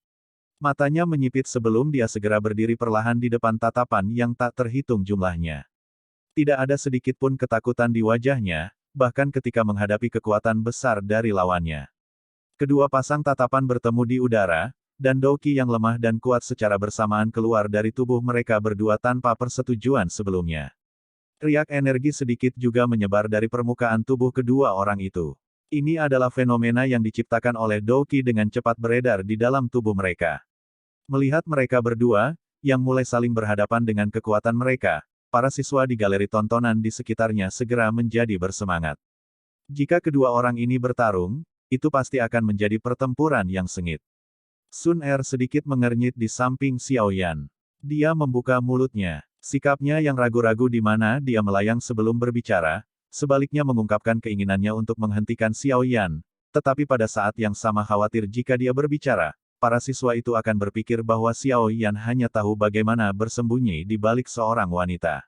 Matanya menyipit sebelum dia segera berdiri perlahan di depan tatapan yang tak terhitung jumlahnya. Tidak ada sedikit pun ketakutan di wajahnya, bahkan ketika menghadapi kekuatan besar dari lawannya. Kedua pasang tatapan bertemu di udara, dan Doqi yang lemah dan kuat secara bersamaan keluar dari tubuh mereka berdua tanpa persetujuan sebelumnya. Riak energi sedikit juga menyebar dari permukaan tubuh kedua orang itu. Ini adalah fenomena yang diciptakan oleh Doqi dengan cepat beredar di dalam tubuh mereka. Melihat mereka berdua, yang mulai saling berhadapan dengan kekuatan mereka, para siswa di galeri tontonan di sekitarnya segera menjadi bersemangat. Jika kedua orang ini bertarung, itu pasti akan menjadi pertempuran yang sengit. Sun Er sedikit mengernyit di samping Xiao Yan. Dia membuka mulutnya. Sikapnya yang ragu-ragu di mana dia melayang sebelum berbicara, sebaliknya mengungkapkan keinginannya untuk menghentikan Xiao Yan. Tetapi pada saat yang sama khawatir jika dia berbicara, para siswa itu akan berpikir bahwa Xiao Yan hanya tahu bagaimana bersembunyi di balik seorang wanita.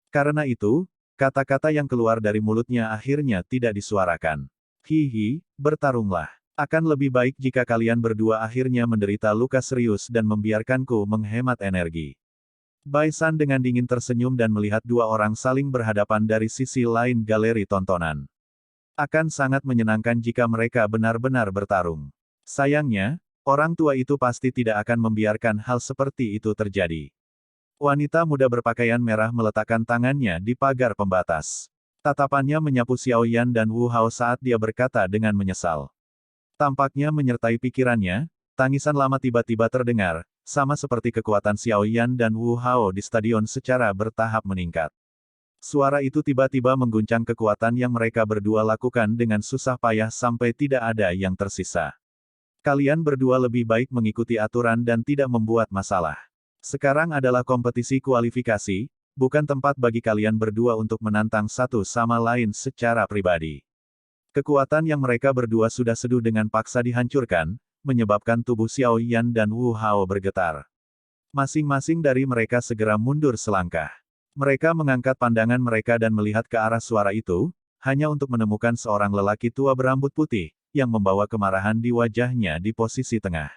Karena itu, kata-kata yang keluar dari mulutnya akhirnya tidak disuarakan. "Hihi, bertarunglah. Akan lebih baik jika kalian berdua akhirnya menderita luka serius dan membiarkanku menghemat energi." Bai San dengan dingin tersenyum dan melihat dua orang saling berhadapan dari sisi lain galeri tontonan. Akan sangat menyenangkan jika mereka benar-benar bertarung. Sayangnya, orang tua itu pasti tidak akan membiarkan hal seperti itu terjadi. Wanita muda berpakaian merah meletakkan tangannya di pagar pembatas. Tatapannya menyapu Xiao Yan dan Wu Hao saat dia berkata dengan menyesal. Tampaknya menyertai pikirannya, tangisan lama tiba-tiba terdengar, sama seperti kekuatan Xiao Yan dan Wu Hao di stadion secara bertahap meningkat. Suara itu tiba-tiba mengguncang kekuatan yang mereka berdua lakukan dengan susah payah sampai tidak ada yang tersisa. Kalian berdua lebih baik mengikuti aturan dan tidak membuat masalah. Sekarang adalah kompetisi kualifikasi, bukan tempat bagi kalian berdua untuk menantang satu sama lain secara pribadi. Kekuatan yang mereka berdua sudah seduh dengan paksa dihancurkan, menyebabkan tubuh Xiao Yan dan Wu Hao bergetar. Masing-masing dari mereka segera mundur selangkah. Mereka mengangkat pandangan mereka dan melihat ke arah suara itu, hanya untuk menemukan seorang lelaki tua berambut putih, yang membawa kemarahan di wajahnya di posisi tengah.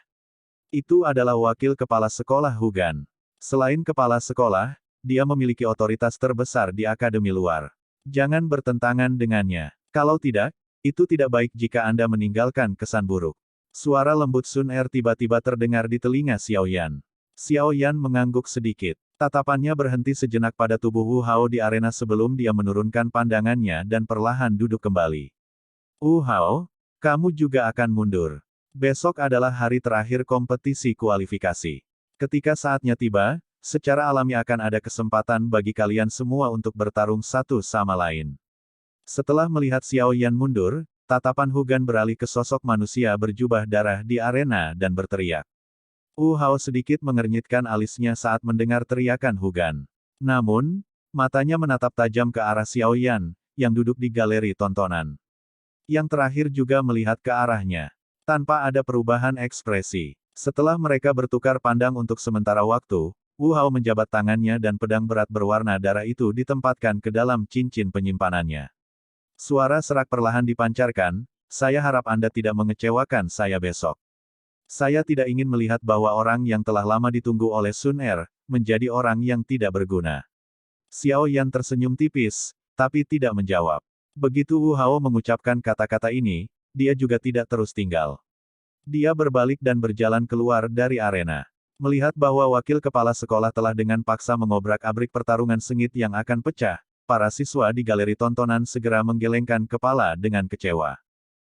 Itu adalah wakil kepala sekolah Hugan. Selain kepala sekolah, dia memiliki otoritas terbesar di akademi luar. Jangan bertentangan dengannya. Kalau tidak, itu tidak baik jika Anda meninggalkan kesan buruk. Suara lembut Sun Er tiba-tiba terdengar di telinga Xiao Yan. Xiao Yan mengangguk sedikit. Tatapannya berhenti sejenak pada tubuh Wu Hao di arena sebelum dia menurunkan pandangannya dan perlahan duduk kembali. Wu Hao, kamu juga akan mundur. Besok adalah hari terakhir kompetisi kualifikasi. Ketika saatnya tiba, secara alami akan ada kesempatan bagi kalian semua untuk bertarung satu sama lain. Setelah melihat Xiao Yan mundur, tatapan Hugan beralih ke sosok manusia berjubah darah di arena dan berteriak. Wu Hao sedikit mengernyitkan alisnya saat mendengar teriakan Hugan. Namun, matanya menatap tajam ke arah Xiao Yan, yang duduk di galeri tontonan. Yang terakhir juga melihat ke arahnya. Tanpa ada perubahan ekspresi. Setelah mereka bertukar pandang untuk sementara waktu, Wu Hao menjabat tangannya dan pedang berat berwarna darah itu ditempatkan ke dalam cincin penyimpanannya. Suara serak perlahan dipancarkan, saya harap Anda tidak mengecewakan saya besok. Saya tidak ingin melihat bahwa orang yang telah lama ditunggu oleh Sun Er, menjadi orang yang tidak berguna. Xiao Yan tersenyum tipis, tapi tidak menjawab. Begitu Wu Hao mengucapkan kata-kata ini, dia juga tidak terus tinggal. Dia berbalik dan berjalan keluar dari arena. Melihat bahwa wakil kepala sekolah telah dengan paksa mengobrak-abrik pertarungan sengit yang akan pecah, para siswa di galeri tontonan segera menggelengkan kepala dengan kecewa.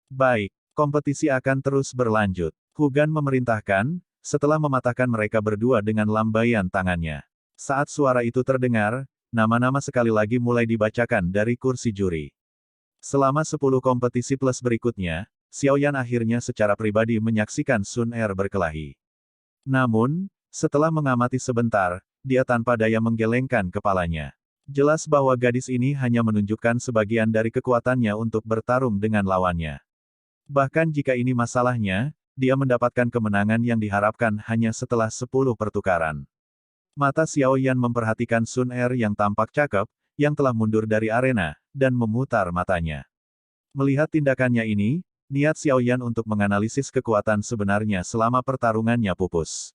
Baik, kompetisi akan terus berlanjut. Hugan memerintahkan, setelah mematahkan mereka berdua dengan lambaian tangannya. Saat suara itu terdengar, nama-nama sekali lagi mulai dibacakan dari kursi juri. Selama 10 kompetisi plus berikutnya, Xiao Yan akhirnya secara pribadi menyaksikan Sun Er berkelahi. Namun, setelah mengamati sebentar, dia tanpa daya menggelengkan kepalanya. Jelas bahwa gadis ini hanya menunjukkan sebagian dari kekuatannya untuk bertarung dengan lawannya. Bahkan jika ini masalahnya, dia mendapatkan kemenangan yang diharapkan hanya setelah 10 pertukaran. Mata Xiao Yan memperhatikan Sun Er yang tampak cakep, yang telah mundur dari arena, dan memutar matanya. Melihat tindakannya ini, niat Xiao Yan untuk menganalisis kekuatan sebenarnya selama pertarungannya pupus.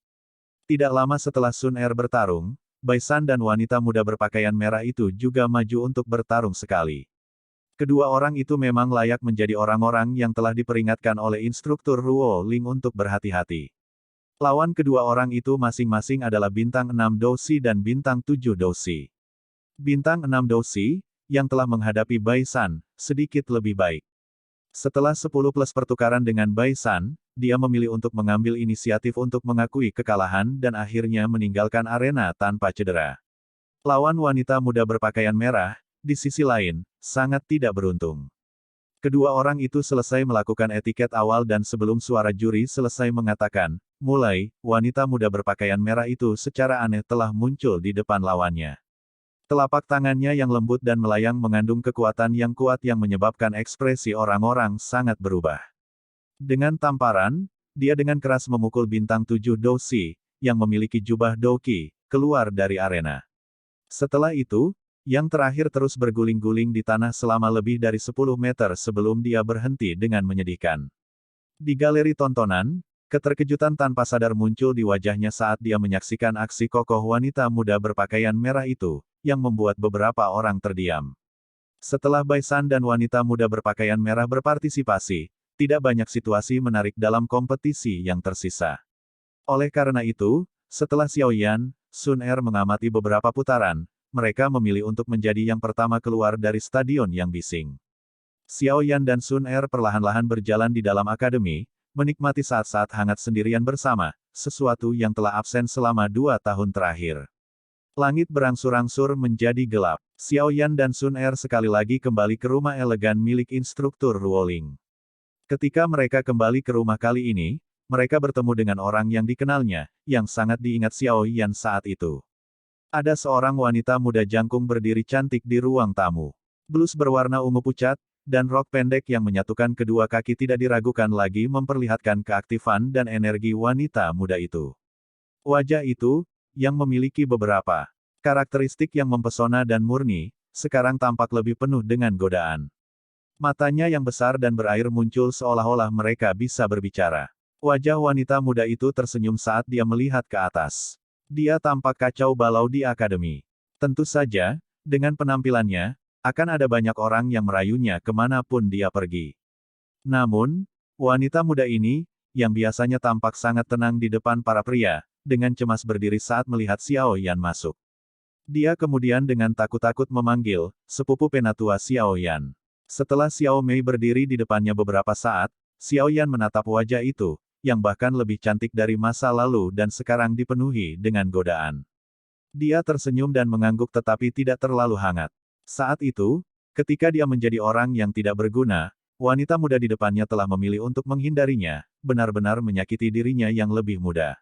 Tidak lama setelah Sun Er bertarung, Bai San dan wanita muda berpakaian merah itu juga maju untuk bertarung sekali. Kedua orang itu memang layak menjadi orang-orang yang telah diperingatkan oleh instruktur Ruo Ling untuk berhati-hati. Lawan kedua orang itu masing-masing adalah bintang 6 Dousi dan bintang 7 Dousi. Bintang 6 Dousi, yang telah menghadapi Bai San, sedikit lebih baik. Setelah 10 plus pertukaran dengan Bai San, dia memilih untuk mengambil inisiatif untuk mengakui kekalahan dan akhirnya meninggalkan arena tanpa cedera. Lawan wanita muda berpakaian merah, di sisi lain, sangat tidak beruntung. Kedua orang itu selesai melakukan etiket awal dan sebelum suara juri selesai mengatakan, mulai, wanita muda berpakaian merah itu secara aneh telah muncul di depan lawannya. Telapak tangannya yang lembut dan melayang mengandung kekuatan yang kuat yang menyebabkan ekspresi orang-orang sangat berubah. Dengan tamparan, dia dengan keras memukul bintang 7 Dousi, yang memiliki jubah Douki, keluar dari arena. Setelah itu, yang terakhir terus berguling-guling di tanah selama lebih dari 10 meter sebelum dia berhenti dengan menyedihkan. Di galeri tontonan, keterkejutan tanpa sadar muncul di wajahnya saat dia menyaksikan aksi kokoh wanita muda berpakaian merah itu, yang membuat beberapa orang terdiam. Setelah Bai San dan wanita muda berpakaian merah berpartisipasi, tidak banyak situasi menarik dalam kompetisi yang tersisa. Oleh karena itu, setelah Xiao Yan, Sun Er mengamati beberapa putaran, mereka memilih untuk menjadi yang pertama keluar dari stadion yang bising. Xiao Yan dan Sun Er perlahan-lahan berjalan di dalam akademi, menikmati saat-saat hangat sendirian bersama, sesuatu yang telah absen selama 2 tahun terakhir. Langit berangsur-angsur menjadi gelap. Xiao Yan dan Sun Er sekali lagi kembali ke rumah elegan milik instruktur Ruoling. Ketika mereka kembali ke rumah kali ini, mereka bertemu dengan orang yang dikenalnya, yang sangat diingat Xiao Yan saat itu. Ada seorang wanita muda jangkung berdiri cantik di ruang tamu. Blus berwarna ungu pucat, dan rok pendek yang menyatukan kedua kaki tidak diragukan lagi memperlihatkan keaktifan dan energi wanita muda itu. Wajah itu, yang memiliki beberapa karakteristik yang mempesona dan murni, sekarang tampak lebih penuh dengan godaan. Matanya yang besar dan berair muncul seolah-olah mereka bisa berbicara. Wajah wanita muda itu tersenyum saat dia melihat ke atas. Dia tampak kacau balau di akademi. Tentu saja, dengan penampilannya, akan ada banyak orang yang merayunya kemanapun dia pergi. Namun, wanita muda ini, yang biasanya tampak sangat tenang di depan para pria, dengan cemas berdiri saat melihat Xiao Yan masuk. Dia kemudian dengan takut-takut memanggil, sepupu penatua Xiao Yan. Setelah Xiao Mei berdiri di depannya beberapa saat, Xiao Yan menatap wajah itu, yang bahkan lebih cantik dari masa lalu dan sekarang dipenuhi dengan godaan. Dia tersenyum dan mengangguk tetapi tidak terlalu hangat. Saat itu, ketika dia menjadi orang yang tidak berguna, wanita muda di depannya telah memilih untuk menghindarinya, benar-benar menyakiti dirinya yang lebih muda.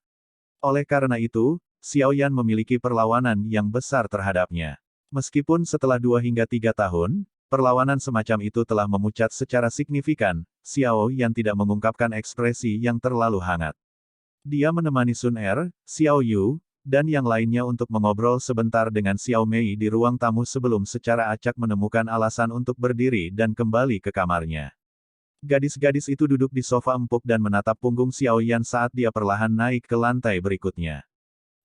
Oleh karena itu, Xiao Yan memiliki perlawanan yang besar terhadapnya. Meskipun setelah 2 hingga 3 tahun, perlawanan semacam itu telah memucat secara signifikan, Xiao Yan tidak mengungkapkan ekspresi yang terlalu hangat. Dia menemani Sun Er, Xiao Yu, dan yang lainnya untuk mengobrol sebentar dengan Xiao Mei di ruang tamu sebelum secara acak menemukan alasan untuk berdiri dan kembali ke kamarnya. Gadis-gadis itu duduk di sofa empuk dan menatap punggung Xiao Yan saat dia perlahan naik ke lantai berikutnya.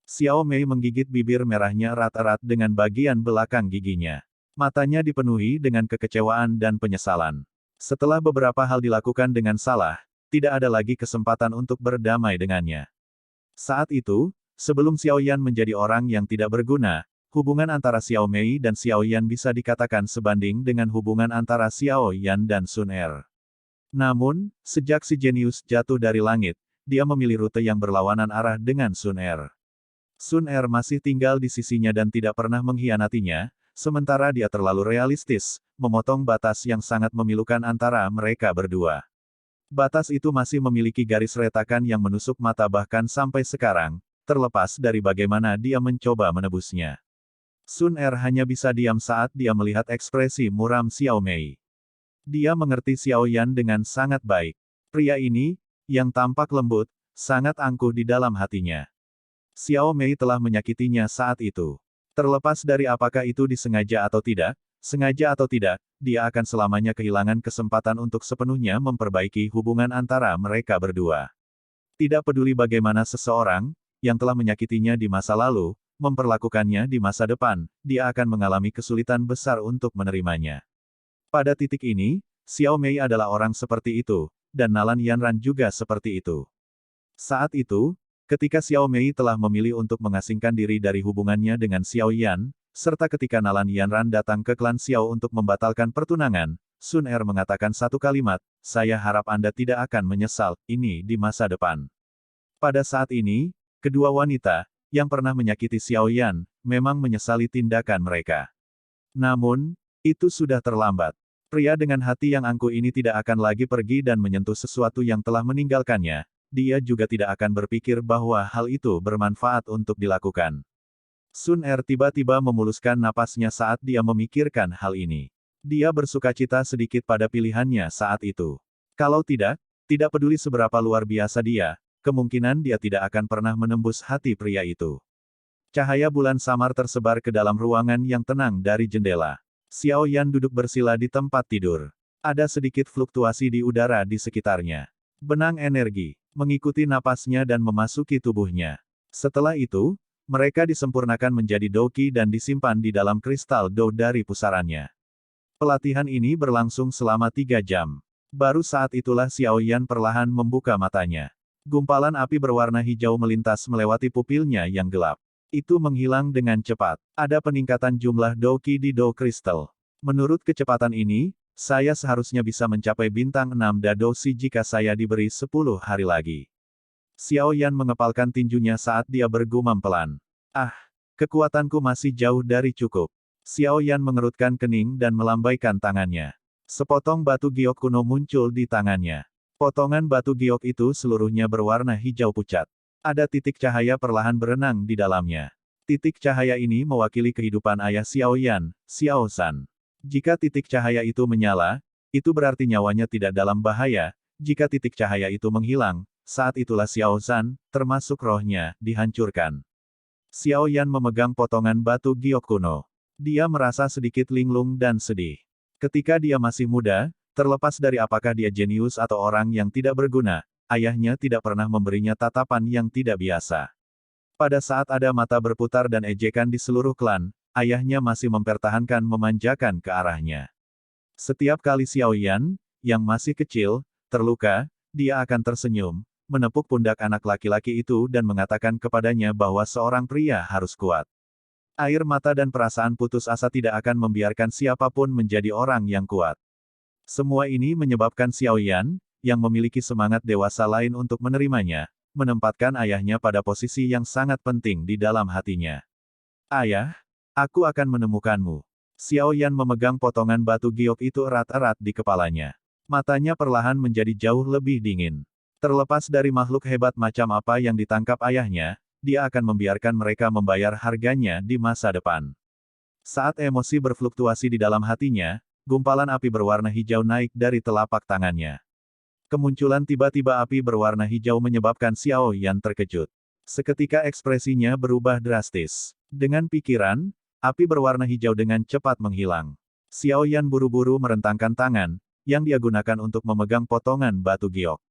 Xiao Mei menggigit bibir merahnya erat-erat dengan bagian belakang giginya. Matanya dipenuhi dengan kekecewaan dan penyesalan. Setelah beberapa hal dilakukan dengan salah, tidak ada lagi kesempatan untuk berdamai dengannya. Saat itu, sebelum Xiao Yan menjadi orang yang tidak berguna, hubungan antara Xiao Mei dan Xiao Yan bisa dikatakan sebanding dengan hubungan antara Xiao Yan dan Sun Er. Namun, sejak si jenius jatuh dari langit, dia memilih rute yang berlawanan arah dengan Sun Er. Sun Er masih tinggal di sisinya dan tidak pernah mengkhianatinya, sementara dia terlalu realistis, memotong batas yang sangat memilukan antara mereka berdua. Batas itu masih memiliki garis retakan yang menusuk mata bahkan sampai sekarang, terlepas dari bagaimana dia mencoba menebusnya. Sun Er hanya bisa diam saat dia melihat ekspresi muram Xiao Mei. Dia mengerti Xiao Yan dengan sangat baik. Pria ini, yang tampak lembut, sangat angkuh di dalam hatinya. Xiao Mei telah menyakitinya saat itu. Terlepas dari apakah itu disengaja atau tidak, dia akan selamanya kehilangan kesempatan untuk sepenuhnya memperbaiki hubungan antara mereka berdua. Tidak peduli bagaimana seseorang, yang telah menyakitinya di masa lalu, memperlakukannya di masa depan, dia akan mengalami kesulitan besar untuk menerimanya. Pada titik ini, Xiao Mei adalah orang seperti itu, dan Nalan Yanran juga seperti itu. Saat itu, ketika Xiao Mei telah memilih untuk mengasingkan diri dari hubungannya dengan Xiao Yan, serta ketika Nalan Yanran datang ke klan Xiao untuk membatalkan pertunangan, Sun Er mengatakan satu kalimat, "Saya harap Anda tidak akan menyesal ini di masa depan." Pada saat ini, kedua wanita, yang pernah menyakiti Xiao Yan, memang menyesali tindakan mereka. Namun, itu sudah terlambat. Pria dengan hati yang angkuh ini tidak akan lagi pergi dan menyentuh sesuatu yang telah meninggalkannya, dia juga tidak akan berpikir bahwa hal itu bermanfaat untuk dilakukan. Sun Er tiba-tiba memuluskan napasnya saat dia memikirkan hal ini. Dia bersukacita sedikit pada pilihannya saat itu. Kalau tidak peduli seberapa luar biasa dia, kemungkinan dia tidak akan pernah menembus hati pria itu. Cahaya bulan samar tersebar ke dalam ruangan yang tenang dari jendela. Xiao Yan duduk bersila di tempat tidur. Ada sedikit fluktuasi di udara di sekitarnya. Benang energi mengikuti napasnya dan memasuki tubuhnya. Setelah itu, mereka disempurnakan menjadi Douqi dan disimpan di dalam kristal Dou dari pusarannya. Pelatihan ini berlangsung selama 3 jam. Baru saat itulah Xiao Yan perlahan membuka matanya. Gumpalan api berwarna hijau melintas melewati pupilnya yang gelap. Itu menghilang dengan cepat. Ada peningkatan jumlah Douqi di Dou Kristal. Menurut kecepatan ini, saya seharusnya bisa mencapai bintang 6 Dadoshi jika saya diberi 10 hari lagi. Xiao Yan mengepalkan tinjunya saat dia bergumam pelan. Ah, kekuatanku masih jauh dari cukup. Xiao Yan mengerutkan kening dan melambaikan tangannya. Sepotong batu giok kuno muncul di tangannya. Potongan batu giok itu seluruhnya berwarna hijau pucat. Ada titik cahaya perlahan berenang di dalamnya. Titik cahaya ini mewakili kehidupan ayah Xiao Yan, Xiao San. Jika titik cahaya itu menyala, itu berarti nyawanya tidak dalam bahaya. Jika titik cahaya itu menghilang, saat itulah Xiao Zhan, termasuk rohnya, dihancurkan. Xiao Yan memegang potongan batu giok kuno. Dia merasa sedikit linglung dan sedih. Ketika dia masih muda, terlepas dari apakah dia jenius atau orang yang tidak berguna, ayahnya tidak pernah memberinya tatapan yang tidak biasa. Pada saat ada mata berputar dan ejekan di seluruh klan, ayahnya masih mempertahankan memanjakan ke arahnya. Setiap kali Xiao Yan, yang masih kecil, terluka, dia akan tersenyum, menepuk pundak anak laki-laki itu dan mengatakan kepadanya bahwa seorang pria harus kuat. Air mata dan perasaan putus asa tidak akan membiarkan siapapun menjadi orang yang kuat. Semua ini menyebabkan Xiao Yan, yang memiliki semangat dewasa lain untuk menerimanya, menempatkan ayahnya pada posisi yang sangat penting di dalam hatinya. Ayah, aku akan menemukanmu. Xiao Yan memegang potongan batu giok itu erat-erat di kepalanya. Matanya perlahan menjadi jauh lebih dingin. Terlepas dari makhluk hebat macam apa yang ditangkap ayahnya, dia akan membiarkan mereka membayar harganya di masa depan. Saat emosi berfluktuasi di dalam hatinya, gumpalan api berwarna hijau naik dari telapak tangannya. Kemunculan tiba-tiba api berwarna hijau menyebabkan Xiao Yan terkejut. Seketika ekspresinya berubah drastis. Dengan pikiran, api berwarna hijau dengan cepat menghilang. Xiao Yan buru-buru merentangkan tangan, yang dia gunakan untuk memegang potongan batu giok.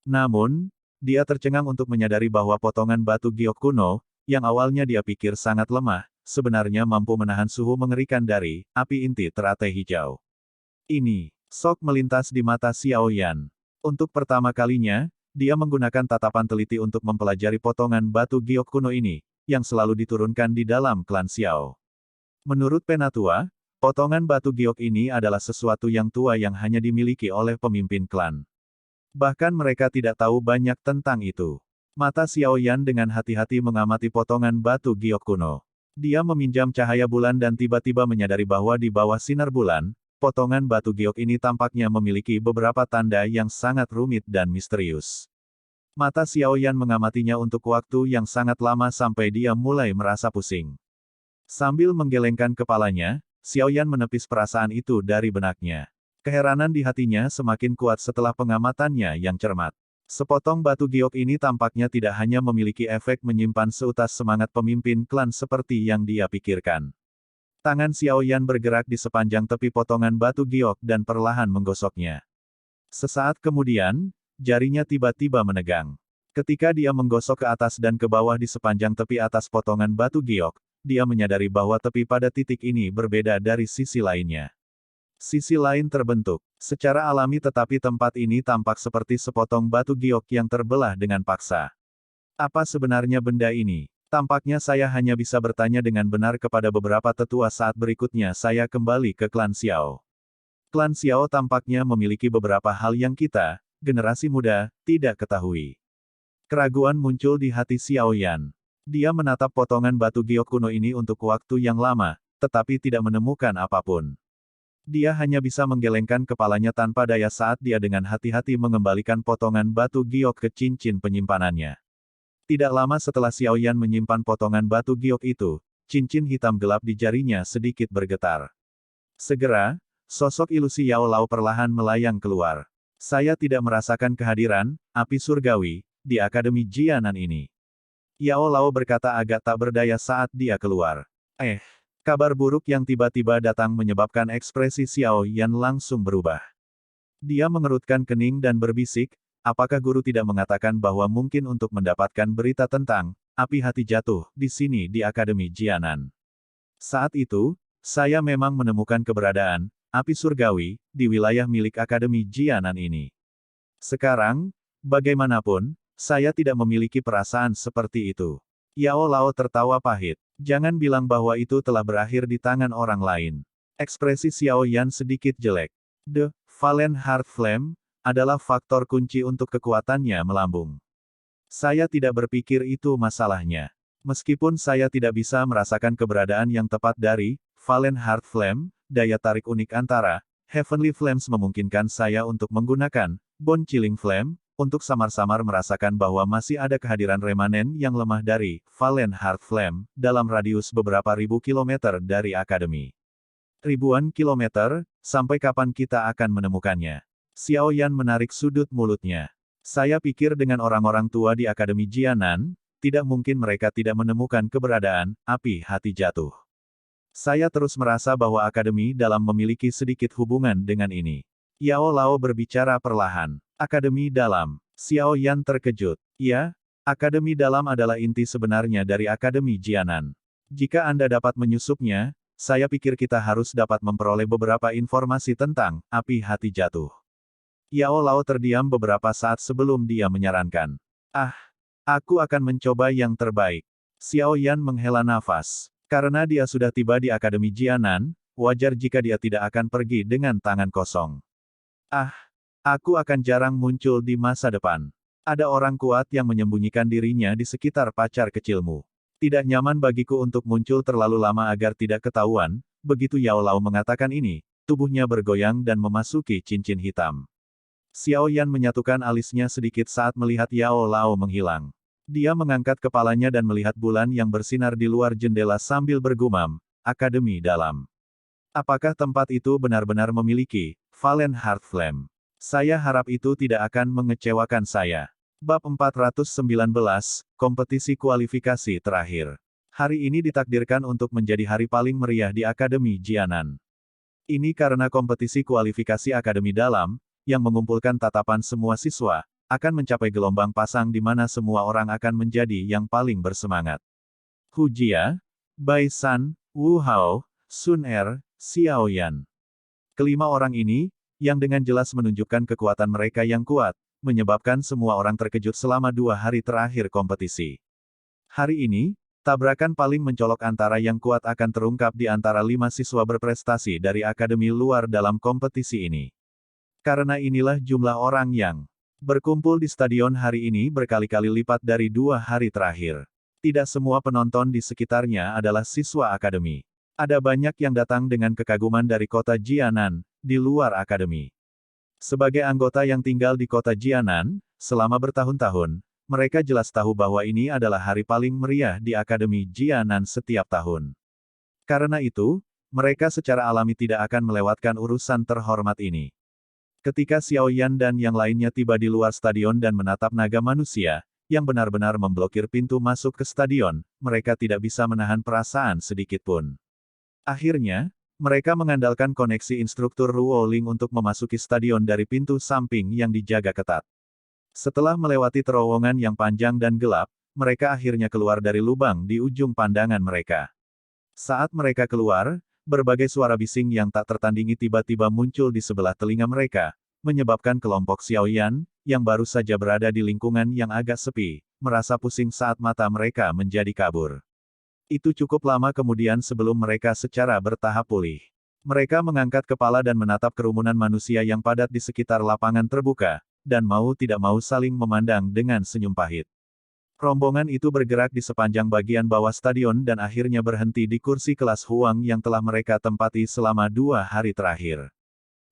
Namun, dia tercengang untuk menyadari bahwa potongan batu giok kuno, yang awalnya dia pikir sangat lemah, sebenarnya mampu menahan suhu mengerikan dari api inti teratai hijau. Ini, sok melintas di mata Xiao Yan. Untuk pertama kalinya, dia menggunakan tatapan teliti untuk mempelajari potongan batu giok kuno ini, yang selalu diturunkan di dalam klan Xiao. Menurut penatua, potongan batu giok ini adalah sesuatu yang tua yang hanya dimiliki oleh pemimpin klan. Bahkan mereka tidak tahu banyak tentang itu. Mata Xiao Yan dengan hati-hati mengamati potongan batu giok kuno. Dia meminjam cahaya bulan dan tiba-tiba menyadari bahwa di bawah sinar bulan, potongan batu giok ini tampaknya memiliki beberapa tanda yang sangat rumit dan misterius. Mata Xiao Yan mengamatinya untuk waktu yang sangat lama sampai dia mulai merasa pusing. Sambil menggelengkan kepalanya, Xiao Yan menepis perasaan itu dari benaknya. Keheranan di hatinya semakin kuat setelah pengamatannya yang cermat. Sepotong batu giok ini tampaknya tidak hanya memiliki efek menyimpan seutas semangat pemimpin klan seperti yang dia pikirkan. Tangan Xiao Yan bergerak di sepanjang tepi potongan batu giok dan perlahan menggosoknya. Sesaat kemudian, jarinya tiba-tiba menegang. Ketika dia menggosok ke atas dan ke bawah di sepanjang tepi atas potongan batu giok, dia menyadari bahwa tepi pada titik ini berbeda dari sisi lainnya. Sisi lain terbentuk secara alami tetapi tempat ini tampak seperti sepotong batu giok yang terbelah dengan paksa. Apa sebenarnya benda ini? Tampaknya saya hanya bisa bertanya dengan benar kepada beberapa tetua saat berikutnya saya kembali ke klan Xiao. Klan Xiao tampaknya memiliki beberapa hal yang kita, generasi muda, tidak ketahui. Keraguan muncul di hati Xiao Yan. Dia menatap potongan batu giok kuno ini untuk waktu yang lama, tetapi tidak menemukan apapun. Dia hanya bisa menggelengkan kepalanya tanpa daya saat dia dengan hati-hati mengembalikan potongan batu giok ke cincin penyimpanannya. Tidak lama setelah Xiao Yan menyimpan potongan batu giok itu, cincin hitam gelap di jarinya sedikit bergetar. Segera, sosok ilusi Yao Lao perlahan melayang keluar. Saya tidak merasakan kehadiran api surgawi di Akademi Jianan ini. Yao Lao berkata agak tak berdaya saat dia keluar. Kabar buruk yang tiba-tiba datang menyebabkan ekspresi Xiao Yan langsung berubah. Dia mengerutkan kening dan berbisik, apakah guru tidak mengatakan bahwa mungkin untuk mendapatkan berita tentang api hati jatuh di sini di Akademi Jianan. Saat itu, saya memang menemukan keberadaan api surgawi di wilayah milik Akademi Jianan ini. Sekarang, bagaimanapun, saya tidak memiliki perasaan seperti itu. Yao Lao tertawa pahit. Jangan bilang bahwa itu telah berakhir di tangan orang lain. Ekspresi Xiao Yan sedikit jelek. The Valen Heart Flame adalah faktor kunci untuk kekuatannya melambung. Saya tidak berpikir itu masalahnya. Meskipun saya tidak bisa merasakan keberadaan yang tepat dari Valen Heart Flame, daya tarik unik antara Heavenly Flames memungkinkan saya untuk menggunakan Bone Chilling Flame, untuk samar-samar merasakan bahwa masih ada kehadiran remanen yang lemah dari Valen Heart Flame, dalam radius beberapa ribu kilometer dari Akademi. Ribuan kilometer, sampai kapan kita akan menemukannya? Xiao Yan menarik sudut mulutnya. Saya pikir dengan orang-orang tua di Akademi Jianan, tidak mungkin mereka tidak menemukan keberadaan, api hati jatuh. Saya terus merasa bahwa Akademi Dalam memiliki sedikit hubungan dengan ini. Yao Lao berbicara perlahan. Akademi Dalam. Xiao Yan terkejut. Ya, Akademi Dalam adalah inti sebenarnya dari Akademi Jianan. Jika Anda dapat menyusupnya, saya pikir kita harus dapat memperoleh beberapa informasi tentang api hati jatuh. Yao Lao terdiam beberapa saat sebelum dia menyarankan. Aku akan mencoba yang terbaik. Xiao Yan menghela nafas. Karena dia sudah tiba di Akademi Jianan, wajar jika dia tidak akan pergi dengan tangan kosong. Aku akan jarang muncul di masa depan. Ada orang kuat yang menyembunyikan dirinya di sekitar pacar kecilmu. Tidak nyaman bagiku untuk muncul terlalu lama agar tidak ketahuan, begitu Yao Lao mengatakan ini, tubuhnya bergoyang dan memasuki cincin hitam. Xiao Yan menyatukan alisnya sedikit saat melihat Yao Lao menghilang. Dia mengangkat kepalanya dan melihat bulan yang bersinar di luar jendela sambil bergumam, Akademi Dalam. Apakah tempat itu benar-benar memiliki Valen Heart Flame? Saya harap itu tidak akan mengecewakan saya. Bab 419, Kompetisi Kualifikasi Terakhir. Hari ini ditakdirkan untuk menjadi hari paling meriah di Akademi Jianan. Ini karena kompetisi kualifikasi Akademi Dalam, yang mengumpulkan tatapan semua siswa, akan mencapai gelombang pasang di mana semua orang akan menjadi yang paling bersemangat. Hu Jia, Bai San, Wu Hao, Sun Er, Xiao Yan. Kelima orang ini, yang dengan jelas menunjukkan kekuatan mereka yang kuat, menyebabkan semua orang terkejut selama 2 hari terakhir kompetisi. Hari ini, tabrakan paling mencolok antara yang kuat akan terungkap di antara 5 siswa berprestasi dari akademi luar dalam kompetisi ini. Karena inilah jumlah orang yang berkumpul di stadion hari ini berkali-kali lipat dari 2 hari terakhir. Tidak semua penonton di sekitarnya adalah siswa akademi. Ada banyak yang datang dengan kekaguman dari kota Jianan, di luar akademi. Sebagai anggota yang tinggal di kota Jianan, selama bertahun-tahun, mereka jelas tahu bahwa ini adalah hari paling meriah di Akademi Jianan setiap tahun. Karena itu, mereka secara alami tidak akan melewatkan urusan terhormat ini. Ketika Xiao Yan dan yang lainnya tiba di luar stadion dan menatap naga manusia, yang benar-benar memblokir pintu masuk ke stadion, mereka tidak bisa menahan perasaan sedikit pun. Akhirnya, mereka mengandalkan koneksi instruktur Ruo Ling untuk memasuki stadion dari pintu samping yang dijaga ketat. Setelah melewati terowongan yang panjang dan gelap, mereka akhirnya keluar dari lubang di ujung pandangan mereka. Saat mereka keluar, berbagai suara bising yang tak tertandingi tiba-tiba muncul di sebelah telinga mereka, menyebabkan kelompok Xiao Yan, yang baru saja berada di lingkungan yang agak sepi, merasa pusing saat mata mereka menjadi kabur. Itu cukup lama kemudian sebelum mereka secara bertahap pulih. Mereka mengangkat kepala dan menatap kerumunan manusia yang padat di sekitar lapangan terbuka, dan mau tidak mau saling memandang dengan senyum pahit. Rombongan itu bergerak di sepanjang bagian bawah stadion dan akhirnya berhenti di kursi kelas Huang yang telah mereka tempati selama 2 hari terakhir.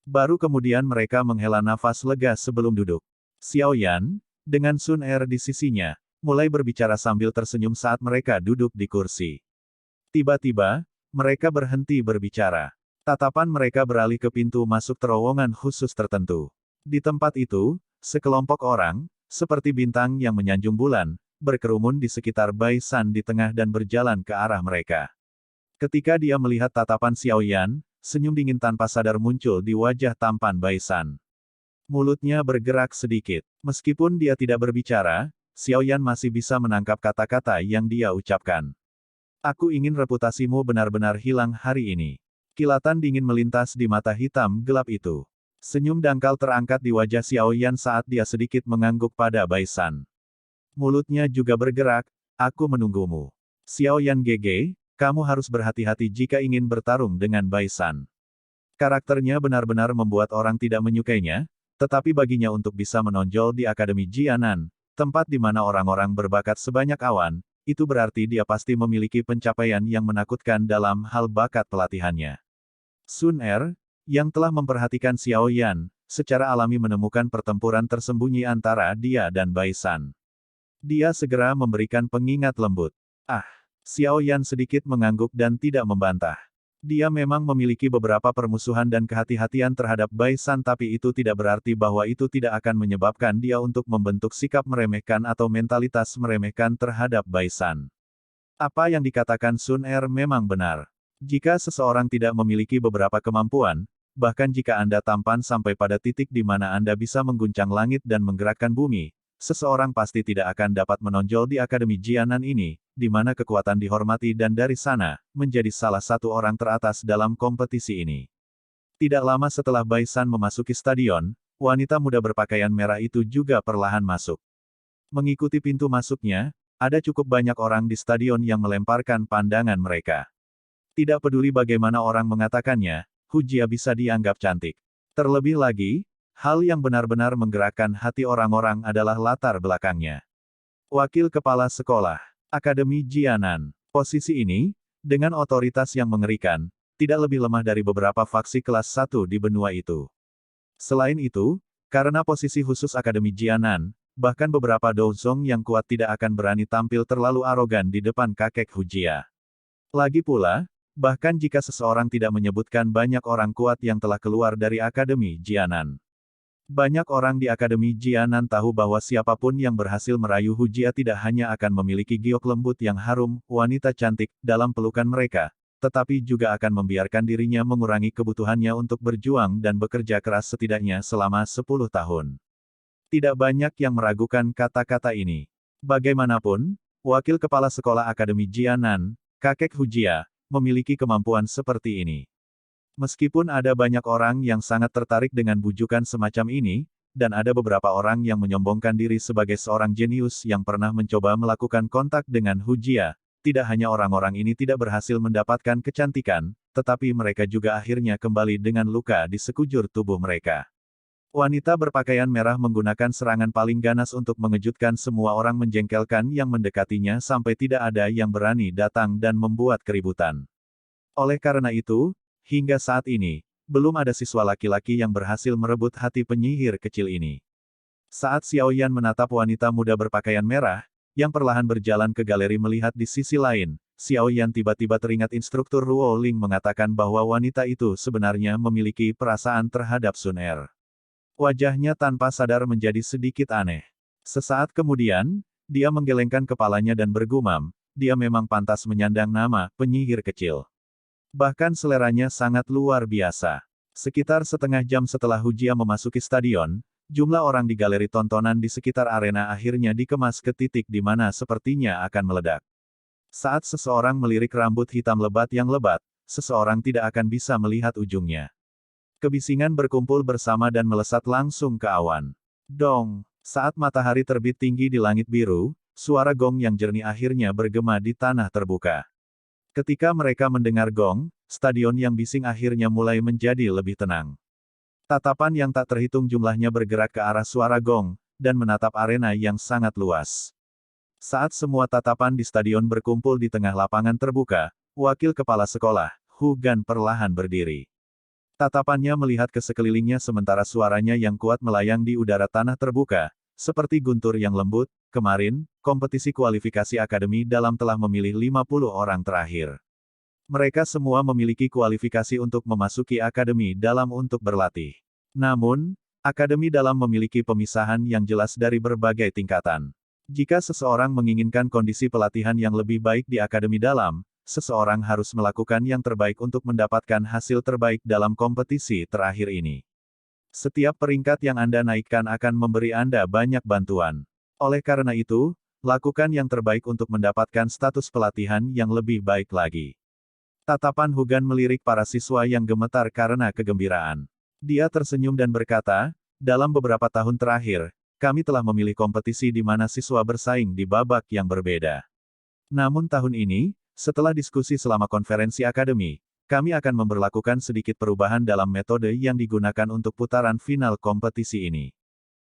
Baru kemudian mereka menghela nafas lega sebelum duduk. Xiao Yan, dengan Sun Er di sisinya, mulai berbicara sambil tersenyum saat mereka duduk di kursi. Tiba-tiba, mereka berhenti berbicara. Tatapan mereka beralih ke pintu masuk terowongan khusus tertentu. Di tempat itu, sekelompok orang, seperti bintang yang menyanjung bulan, berkerumun di sekitar Bai San di tengah dan berjalan ke arah mereka. Ketika dia melihat tatapan Xiao Yan, senyum dingin tanpa sadar muncul di wajah tampan Bai San. Mulutnya bergerak sedikit. Meskipun dia tidak berbicara, Xiao Yan masih bisa menangkap kata-kata yang dia ucapkan. Aku ingin reputasimu benar-benar hilang hari ini. Kilatan dingin melintas di mata hitam gelap itu. Senyum dangkal terangkat di wajah Xiao Yan saat dia sedikit mengangguk pada Bai San. Mulutnya juga bergerak, aku menunggumu. Xiao Yan GG, kamu harus berhati-hati jika ingin bertarung dengan Bai San. Karakternya benar-benar membuat orang tidak menyukainya, tetapi baginya untuk bisa menonjol di Akademi Jianan, tempat di mana orang-orang berbakat sebanyak awan, itu berarti dia pasti memiliki pencapaian yang menakutkan dalam hal bakat pelatihannya. Sun Er, yang telah memperhatikan Xiao Yan, secara alami menemukan pertempuran tersembunyi antara dia dan Bai San. Dia segera memberikan pengingat lembut. Xiao Yan sedikit mengangguk dan tidak membantah. Dia memang memiliki beberapa permusuhan dan kehati-hatian terhadap Bai San, tapi itu tidak berarti bahwa itu tidak akan menyebabkan dia untuk membentuk sikap meremehkan atau mentalitas meremehkan terhadap Bai San. Apa yang dikatakan Sun Er memang benar. Jika seseorang tidak memiliki beberapa kemampuan, bahkan jika Anda tampan sampai pada titik di mana Anda bisa mengguncang langit dan menggerakkan bumi, seseorang pasti tidak akan dapat menonjol di Akademi Jianan ini, di mana kekuatan dihormati dan dari sana, menjadi salah satu orang teratas dalam kompetisi ini. Tidak lama setelah Bai San memasuki stadion, wanita muda berpakaian merah itu juga perlahan masuk. Mengikuti pintu masuknya, ada cukup banyak orang di stadion yang melemparkan pandangan mereka. Tidak peduli bagaimana orang mengatakannya, Hu Jia bisa dianggap cantik. Terlebih lagi, hal yang benar-benar menggerakkan hati orang-orang adalah latar belakangnya. Wakil Kepala Sekolah, Akademi Jianan. Posisi ini, dengan otoritas yang mengerikan, tidak lebih lemah dari beberapa faksi kelas 1 di benua itu. Selain itu, karena posisi khusus Akademi Jianan, bahkan beberapa douzong yang kuat tidak akan berani tampil terlalu arogan di depan kakek Hu Jia. Lagi pula, bahkan jika seseorang tidak menyebutkan banyak orang kuat yang telah keluar dari Akademi Jianan. Banyak orang di Akademi Jianan tahu bahwa siapapun yang berhasil merayu Hu Jia tidak hanya akan memiliki giok lembut yang harum, wanita cantik, dalam pelukan mereka, tetapi juga akan membiarkan dirinya mengurangi kebutuhannya untuk berjuang dan bekerja keras setidaknya selama 10 tahun. Tidak banyak yang meragukan kata-kata ini. Bagaimanapun, wakil kepala sekolah Akademi Jianan, kakek Hu Jia, memiliki kemampuan seperti ini. Meskipun ada banyak orang yang sangat tertarik dengan bujukan semacam ini, dan ada beberapa orang yang menyombongkan diri sebagai seorang jenius yang pernah mencoba melakukan kontak dengan Hu Jia, tidak hanya orang-orang ini tidak berhasil mendapatkan kecantikan, tetapi mereka juga akhirnya kembali dengan luka di sekujur tubuh mereka. Wanita berpakaian merah menggunakan serangan paling ganas untuk mengejutkan semua orang menjengkelkan yang mendekatinya sampai tidak ada yang berani datang dan membuat keributan. Oleh karena itu, hingga saat ini, belum ada siswa laki-laki yang berhasil merebut hati penyihir kecil ini. Saat Xiao Yan menatap wanita muda berpakaian merah, yang perlahan berjalan ke galeri melihat di sisi lain, Xiao Yan tiba-tiba teringat instruktur Ruo Ling mengatakan bahwa wanita itu sebenarnya memiliki perasaan terhadap Sun Er. Wajahnya tanpa sadar menjadi sedikit aneh. Sesaat kemudian, dia menggelengkan kepalanya dan bergumam, dia memang pantas menyandang nama penyihir kecil. Bahkan seleranya sangat luar biasa. Sekitar setengah jam setelah Hu Jia memasuki stadion, jumlah orang di galeri tontonan di sekitar arena akhirnya dikemas ke titik di mana sepertinya akan meledak. Saat seseorang melirik rambut hitam lebat yang lebat, seseorang tidak akan bisa melihat ujungnya. Kebisingan berkumpul bersama dan melesat langsung ke awan. Dong! Saat matahari terbit tinggi di langit biru, suara gong yang jernih akhirnya bergema di tanah terbuka. Ketika mereka mendengar gong, stadion yang bising akhirnya mulai menjadi lebih tenang. Tatapan yang tak terhitung jumlahnya bergerak ke arah suara gong, dan menatap arena yang sangat luas. Saat semua tatapan di stadion berkumpul di tengah lapangan terbuka, wakil kepala sekolah, Hu Gan perlahan berdiri. Tatapannya melihat ke sekelilingnya sementara suaranya yang kuat melayang di udara tanah terbuka, seperti guntur yang lembut. Kemarin, kompetisi kualifikasi akademi dalam telah memilih 50 orang terakhir. Mereka semua memiliki kualifikasi untuk memasuki akademi dalam untuk berlatih. Namun, akademi dalam memiliki pemisahan yang jelas dari berbagai tingkatan. Jika seseorang menginginkan kondisi pelatihan yang lebih baik di akademi dalam, seseorang harus melakukan yang terbaik untuk mendapatkan hasil terbaik dalam kompetisi terakhir ini. Setiap peringkat yang Anda naikkan akan memberi Anda banyak bantuan. Oleh karena itu, lakukan yang terbaik untuk mendapatkan status pelatihan yang lebih baik lagi. Tatapan Hu Gan melirik para siswa yang gemetar karena kegembiraan. Dia tersenyum dan berkata, dalam beberapa tahun terakhir, kami telah memilih kompetisi di mana siswa bersaing di babak yang berbeda. Namun tahun ini, setelah diskusi selama konferensi akademi, kami akan memberlakukan sedikit perubahan dalam metode yang digunakan untuk putaran final kompetisi ini.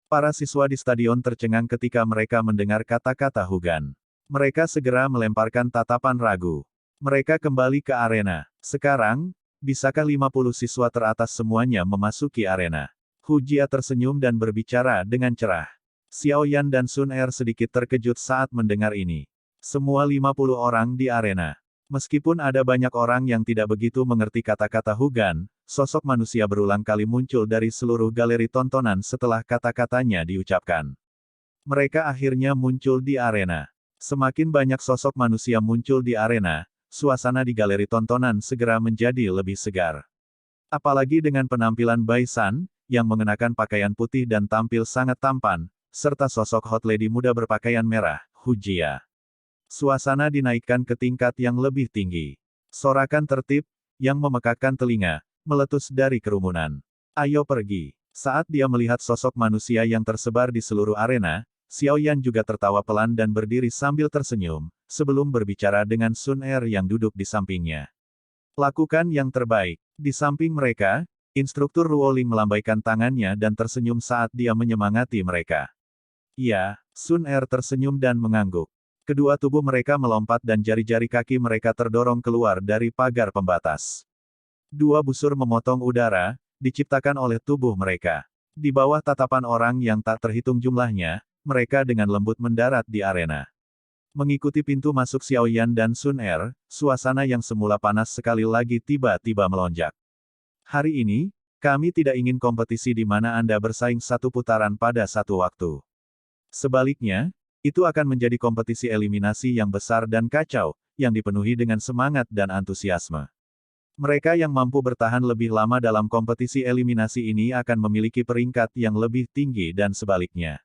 Para siswa di stadion tercengang ketika mereka mendengar kata-kata Hu Gan. Mereka segera melemparkan tatapan ragu. Mereka kembali ke arena. Sekarang, bisakah 50 siswa teratas semuanya memasuki arena? Hu Jia tersenyum dan berbicara dengan cerah. Xiao Yan dan Sun Er sedikit terkejut saat mendengar ini. Semua 50 orang di arena. Meskipun ada banyak orang yang tidak begitu mengerti kata-kata Hugan, sosok manusia berulang kali muncul dari seluruh galeri tontonan setelah kata-katanya diucapkan. Mereka akhirnya muncul di arena. Semakin banyak sosok manusia muncul di arena, suasana di galeri tontonan segera menjadi lebih segar. Apalagi dengan penampilan Bai San, yang mengenakan pakaian putih dan tampil sangat tampan, serta sosok hot lady muda berpakaian merah, Hu Jia. Suasana dinaikkan ke tingkat yang lebih tinggi. Sorakan tertib, yang memekakkan telinga, meletus dari kerumunan. Ayo pergi. Saat dia melihat sosok manusia yang tersebar di seluruh arena, Xiao Yan juga tertawa pelan dan berdiri sambil tersenyum, sebelum berbicara dengan Sun Er yang duduk di sampingnya. Lakukan yang terbaik. Di samping mereka, instruktur Ruoling melambaikan tangannya dan tersenyum saat dia menyemangati mereka. Iya, Sun Er tersenyum dan mengangguk. Kedua tubuh mereka melompat dan jari-jari kaki mereka terdorong keluar dari pagar pembatas. Dua busur memotong udara, diciptakan oleh tubuh mereka. Di bawah tatapan orang yang tak terhitung jumlahnya, mereka dengan lembut mendarat di arena. Mengikuti pintu masuk Xiao Yan dan Sun Er, suasana yang semula panas sekali lagi tiba-tiba melonjak. Hari ini, kami tidak ingin kompetisi di mana Anda bersaing satu putaran pada satu waktu. Sebaliknya, itu akan menjadi kompetisi eliminasi yang besar dan kacau, yang dipenuhi dengan semangat dan antusiasme. Mereka yang mampu bertahan lebih lama dalam kompetisi eliminasi ini akan memiliki peringkat yang lebih tinggi dan sebaliknya.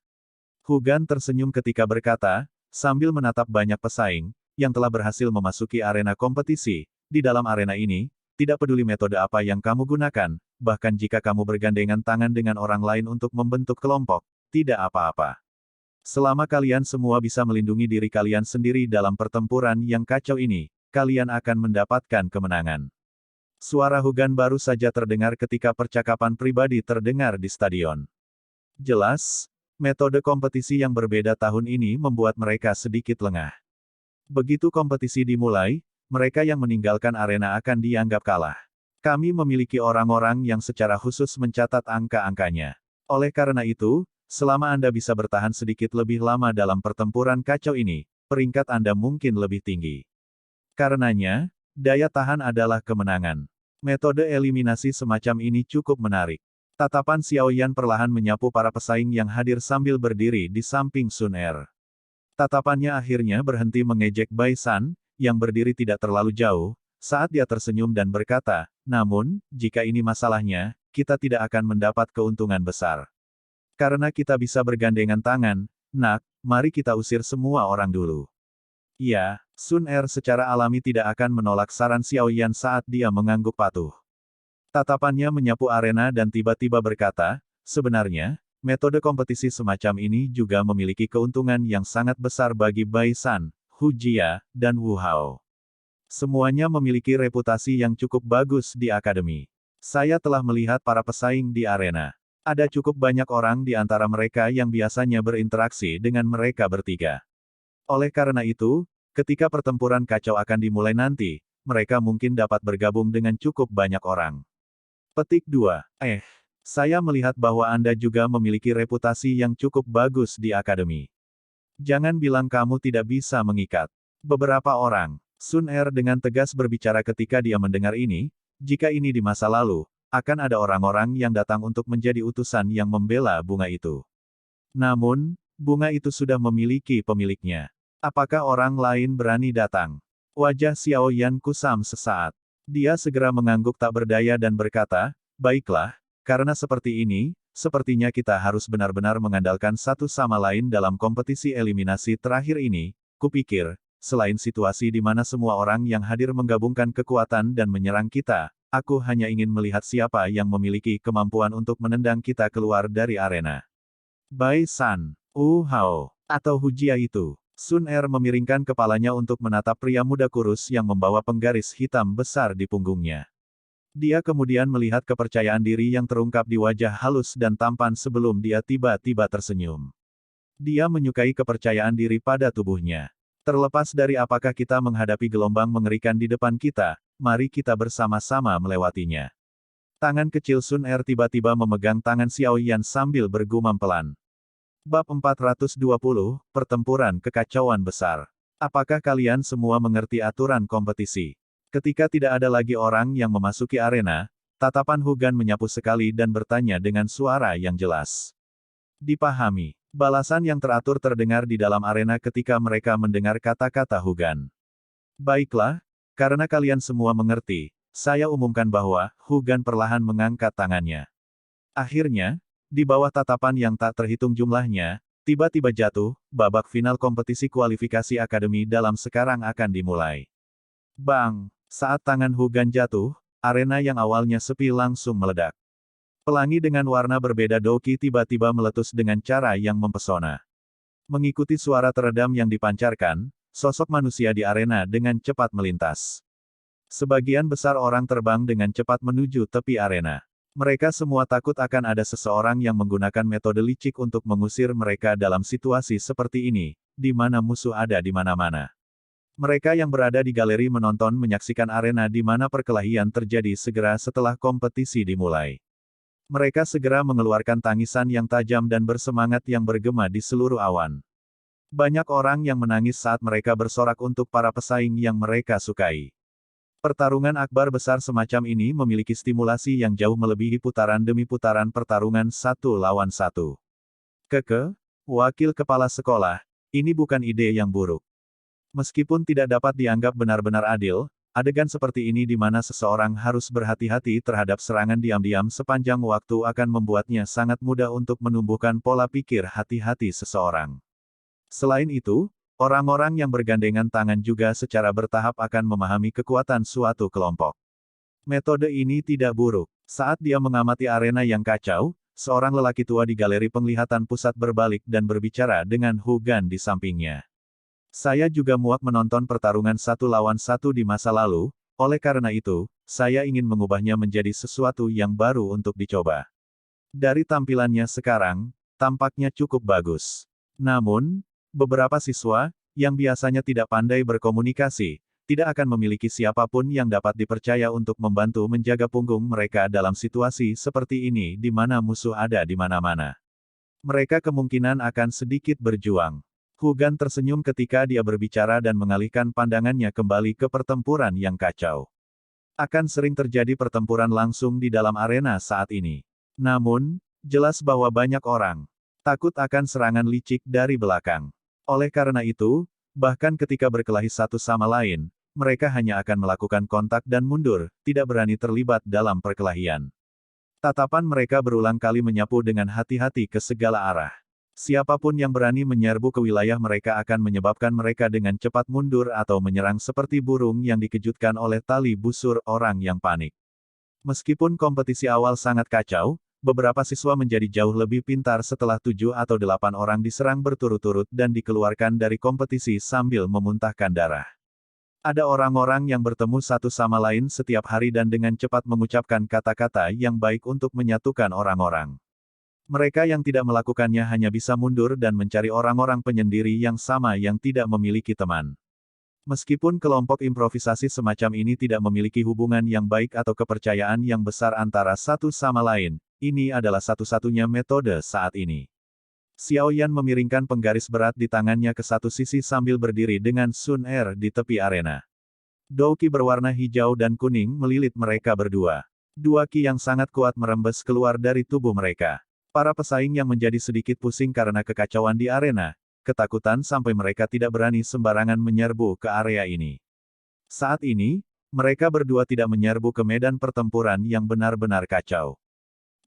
Hugan tersenyum ketika berkata, sambil menatap banyak pesaing, yang telah berhasil memasuki arena kompetisi. Di dalam arena ini, tidak peduli metode apa yang kamu gunakan, bahkan jika kamu bergandengan tangan dengan orang lain untuk membentuk kelompok, tidak apa-apa. Selama kalian semua bisa melindungi diri kalian sendiri dalam pertempuran yang kacau ini, kalian akan mendapatkan kemenangan. Suara Hugan baru saja terdengar ketika percakapan pribadi terdengar di stadion. Jelas, metode kompetisi yang berbeda tahun ini membuat mereka sedikit lengah. Begitu kompetisi dimulai, mereka yang meninggalkan arena akan dianggap kalah. Kami memiliki orang-orang yang secara khusus mencatat angka-angkanya. Oleh karena itu, selama Anda bisa bertahan sedikit lebih lama dalam pertempuran kacau ini, peringkat Anda mungkin lebih tinggi. Karenanya, daya tahan adalah kemenangan. Metode eliminasi semacam ini cukup menarik. Tatapan Xiao Yan perlahan menyapu para pesaing yang hadir sambil berdiri di samping Sun Er. Tatapannya akhirnya berhenti mengejek Bai San, yang berdiri tidak terlalu jauh, saat dia tersenyum dan berkata, namun, jika ini masalahnya, kita tidak akan mendapat keuntungan besar. Karena kita bisa bergandengan tangan, nak, mari kita usir semua orang dulu. Iya, Sun Er secara alami tidak akan menolak saran Xiao Yan saat dia mengangguk patuh. Tatapannya menyapu arena dan tiba-tiba berkata, sebenarnya, metode kompetisi semacam ini juga memiliki keuntungan yang sangat besar bagi Bai San, Hu Jia, dan Wu Hao. Semuanya memiliki reputasi yang cukup bagus di akademi. Saya telah melihat para pesaing di arena. Ada cukup banyak orang di antara mereka yang biasanya berinteraksi dengan mereka bertiga. Oleh karena itu, ketika pertempuran kacau akan dimulai nanti, mereka mungkin dapat bergabung dengan cukup banyak orang. Petik 2. Saya melihat bahwa Anda juga memiliki reputasi yang cukup bagus di akademi. Jangan bilang kamu tidak bisa mengikat beberapa orang. Sun Er dengan tegas berbicara ketika dia mendengar ini, jika ini di masa lalu, akan ada orang-orang yang datang untuk menjadi utusan yang membela bunga itu. Namun, bunga itu sudah memiliki pemiliknya. Apakah orang lain berani datang? Wajah Xiao Yan kusam sesaat. Dia segera mengangguk tak berdaya dan berkata, baiklah, karena seperti ini, sepertinya kita harus benar-benar mengandalkan satu sama lain dalam kompetisi eliminasi terakhir ini. Kupikir, selain situasi di mana semua orang yang hadir menggabungkan kekuatan dan menyerang kita, aku hanya ingin melihat siapa yang memiliki kemampuan untuk menendang kita keluar dari arena. Bai San, Wu Hao, atau Hu Jia itu. Sun Er memiringkan kepalanya untuk menatap pria muda kurus yang membawa penggaris hitam besar di punggungnya. Dia kemudian melihat kepercayaan diri yang terungkap di wajah halus dan tampan sebelum dia tiba-tiba tersenyum. Dia menyukai kepercayaan diri pada tubuhnya. Terlepas dari apakah kita menghadapi gelombang mengerikan di depan kita, mari kita bersama-sama melewatinya. Tangan kecil Sun Er tiba-tiba memegang tangan Xiao Yan sambil bergumam pelan. Bab 420, Pertempuran Kekacauan Besar. Apakah kalian semua mengerti aturan kompetisi? Ketika tidak ada lagi orang yang memasuki arena, tatapan Hugan menyapu sekali dan bertanya dengan suara yang jelas. Dipahami. Balasan yang teratur terdengar di dalam arena ketika mereka mendengar kata-kata Hugan. Baiklah, karena kalian semua mengerti, saya umumkan bahwa Hugan perlahan mengangkat tangannya. Akhirnya, di bawah tatapan yang tak terhitung jumlahnya, tiba-tiba jatuh, babak final kompetisi kualifikasi akademi dalam sekarang akan dimulai. Bang! Saat tangan Hugan jatuh, arena yang awalnya sepi langsung meledak. Pelangi dengan warna berbeda Doki tiba-tiba meletus dengan cara yang mempesona. Mengikuti suara teredam yang dipancarkan, sosok manusia di arena dengan cepat melintas. Sebagian besar orang terbang dengan cepat menuju tepi arena. Mereka semua takut akan ada seseorang yang menggunakan metode licik untuk mengusir mereka dalam situasi seperti ini, di mana musuh ada di mana-mana. Mereka yang berada di galeri menonton menyaksikan arena di mana perkelahian terjadi segera setelah kompetisi dimulai. Mereka segera mengeluarkan tangisan yang tajam dan bersemangat yang bergema di seluruh awan. Banyak orang yang menangis saat mereka bersorak untuk para pesaing yang mereka sukai. Pertarungan akbar besar semacam ini memiliki stimulasi yang jauh melebihi putaran demi putaran pertarungan satu lawan satu. Wakil kepala sekolah, ini bukan ide yang buruk. Meskipun tidak dapat dianggap benar-benar adil, adegan seperti ini di mana seseorang harus berhati-hati terhadap serangan diam-diam sepanjang waktu akan membuatnya sangat mudah untuk menumbuhkan pola pikir hati-hati seseorang. Selain itu, orang-orang yang bergandengan tangan juga secara bertahap akan memahami kekuatan suatu kelompok. Metode ini tidak buruk. Saat dia mengamati arena yang kacau, seorang lelaki tua di galeri penglihatan pusat berbalik dan berbicara dengan Hugan di sampingnya. Saya juga muak menonton pertarungan satu lawan satu di masa lalu, oleh karena itu, saya ingin mengubahnya menjadi sesuatu yang baru untuk dicoba. Dari tampilannya sekarang, tampaknya cukup bagus. Namun, beberapa siswa, yang biasanya tidak pandai berkomunikasi, tidak akan memiliki siapapun yang dapat dipercaya untuk membantu menjaga punggung mereka dalam situasi seperti ini di mana musuh ada di mana-mana. Mereka kemungkinan akan sedikit berjuang. Hugan tersenyum ketika dia berbicara dan mengalihkan pandangannya kembali ke pertempuran yang kacau. Akan sering terjadi pertempuran langsung di dalam arena saat ini. Namun, jelas bahwa banyak orang takut akan serangan licik dari belakang. Oleh karena itu, bahkan ketika berkelahi satu sama lain, mereka hanya akan melakukan kontak dan mundur, tidak berani terlibat dalam perkelahian. Tatapan mereka berulang kali menyapu dengan hati-hati ke segala arah. Siapapun yang berani menyerbu ke wilayah mereka akan menyebabkan mereka dengan cepat mundur atau menyerang seperti burung yang dikejutkan oleh tali busur orang yang panik. Meskipun kompetisi awal sangat kacau, beberapa siswa menjadi jauh lebih pintar setelah 7 atau 8 orang diserang berturut-turut dan dikeluarkan dari kompetisi sambil memuntahkan darah. Ada orang-orang yang bertemu satu sama lain setiap hari dan dengan cepat mengucapkan kata-kata yang baik untuk menyatukan orang-orang. Mereka yang tidak melakukannya hanya bisa mundur dan mencari orang-orang penyendiri yang sama yang tidak memiliki teman. Meskipun kelompok improvisasi semacam ini tidak memiliki hubungan yang baik atau kepercayaan yang besar antara satu sama lain, ini adalah satu-satunya metode saat ini. Xiao Yan memiringkan penggaris berat di tangannya ke satu sisi sambil berdiri dengan Sun Er di tepi arena. Douki berwarna hijau dan kuning melilit mereka berdua. Dua ki yang sangat kuat merembes keluar dari tubuh mereka. Para pesaing yang menjadi sedikit pusing karena kekacauan di arena, ketakutan sampai mereka tidak berani sembarangan menyerbu ke area ini. Saat ini, mereka berdua tidak menyerbu ke medan pertempuran yang benar-benar kacau.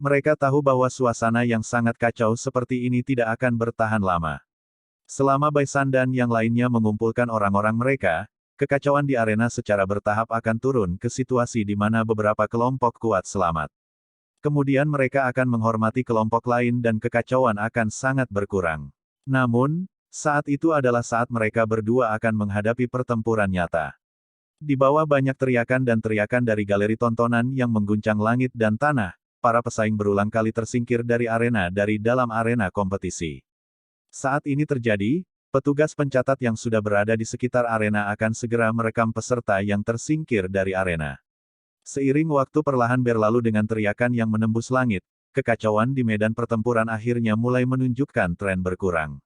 Mereka tahu bahwa suasana yang sangat kacau seperti ini tidak akan bertahan lama. Selama Baisan dan yang lainnya mengumpulkan orang-orang mereka, kekacauan di arena secara bertahap akan turun ke situasi di mana beberapa kelompok kuat selamat. Kemudian mereka akan menghormati kelompok lain dan kekacauan akan sangat berkurang. Namun, saat itu adalah saat mereka berdua akan menghadapi pertempuran nyata. Di bawah banyak teriakan dan teriakan dari galeri tontonan yang mengguncang langit dan tanah, para pesaing berulang kali tersingkir dari dalam arena kompetisi. Saat ini terjadi, petugas pencatat yang sudah berada di sekitar arena akan segera merekam peserta yang tersingkir dari arena. Seiring waktu perlahan berlalu dengan teriakan yang menembus langit, kekacauan di medan pertempuran akhirnya mulai menunjukkan tren berkurang.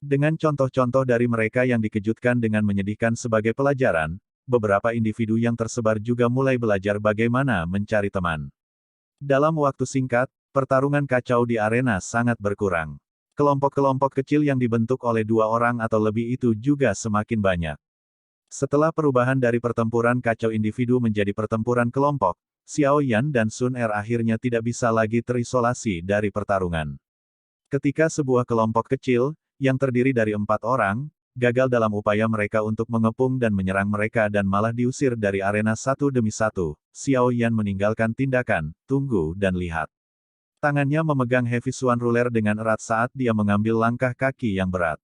Dengan contoh-contoh dari mereka yang dikejutkan dengan menyedihkan sebagai pelajaran, beberapa individu yang tersebar juga mulai belajar bagaimana mencari teman. Dalam waktu singkat, pertarungan kacau di arena sangat berkurang. Kelompok-kelompok kecil yang dibentuk oleh 2 orang atau lebih itu juga semakin banyak. Setelah perubahan dari pertempuran kacau individu menjadi pertempuran kelompok, Xiao Yan dan Sun Er akhirnya tidak bisa lagi terisolasi dari pertarungan. Ketika sebuah kelompok kecil, yang terdiri dari 4 orang, gagal dalam upaya mereka untuk mengepung dan menyerang mereka dan malah diusir dari arena satu demi satu, Xiao Yan meninggalkan tindakan, tunggu dan lihat. Tangannya memegang Heavy Swan Ruler dengan erat saat dia mengambil langkah kaki yang berat.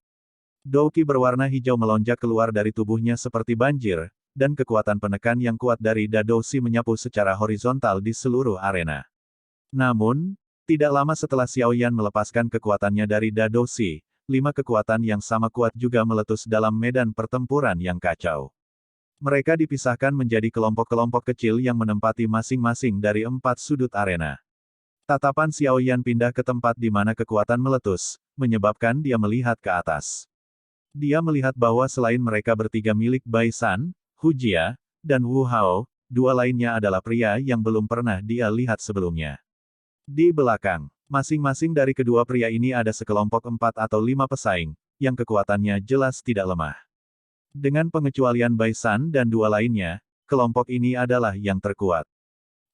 Douki berwarna hijau melonjak keluar dari tubuhnya seperti banjir, dan kekuatan penekan yang kuat dari Dadoshi menyapu secara horizontal di seluruh arena. Namun, tidak lama setelah Xiao Yan melepaskan kekuatannya dari Dadoshi, 5 kekuatan yang sama kuat juga meletus dalam medan pertempuran yang kacau. Mereka dipisahkan menjadi kelompok-kelompok kecil yang menempati masing-masing dari 4 sudut arena. Tatapan Xiao Yan pindah ke tempat di mana kekuatan meletus, menyebabkan dia melihat ke atas. Dia melihat bahwa selain mereka bertiga milik Bai San, Hu Jia, dan Wu Hao, 2 lainnya adalah pria yang belum pernah dia lihat sebelumnya. Di belakang, masing-masing dari kedua pria ini ada sekelompok 4 atau 5 pesaing, yang kekuatannya jelas tidak lemah. Dengan pengecualian Bai San dan 2 lainnya, kelompok ini adalah yang terkuat.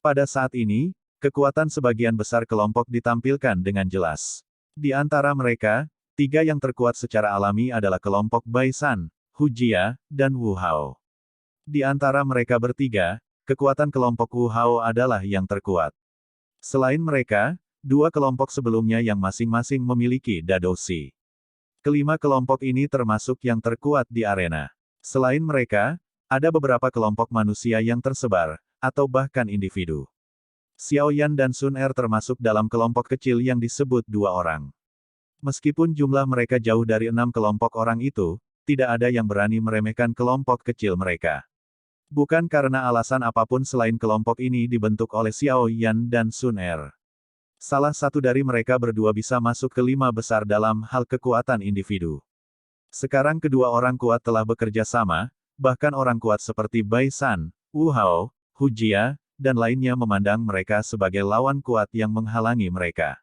Pada saat ini, kekuatan sebagian besar kelompok ditampilkan dengan jelas. Di antara mereka, 3 yang terkuat secara alami adalah kelompok Bai San, Hu Jia, dan Wu Hao. Di antara mereka bertiga, kekuatan kelompok Wu Hao adalah yang terkuat. Selain mereka, 2 kelompok sebelumnya yang masing-masing memiliki Dadoshi. Kelima kelompok ini termasuk yang terkuat di arena. Selain mereka, ada beberapa kelompok manusia yang tersebar, atau bahkan individu. Xiao Yan dan Sun Er termasuk dalam kelompok kecil yang disebut 2 orang. Meskipun jumlah mereka jauh dari 6 kelompok orang itu, tidak ada yang berani meremehkan kelompok kecil mereka. Bukan karena alasan apapun selain kelompok ini dibentuk oleh Xiao Yan dan Sun Er. Salah satu dari mereka berdua bisa masuk ke 5 besar dalam hal kekuatan individu. Sekarang kedua orang kuat telah bekerja sama, bahkan orang kuat seperti Bai San, Wu Hao, Hu Jia, dan lainnya memandang mereka sebagai lawan kuat yang menghalangi mereka.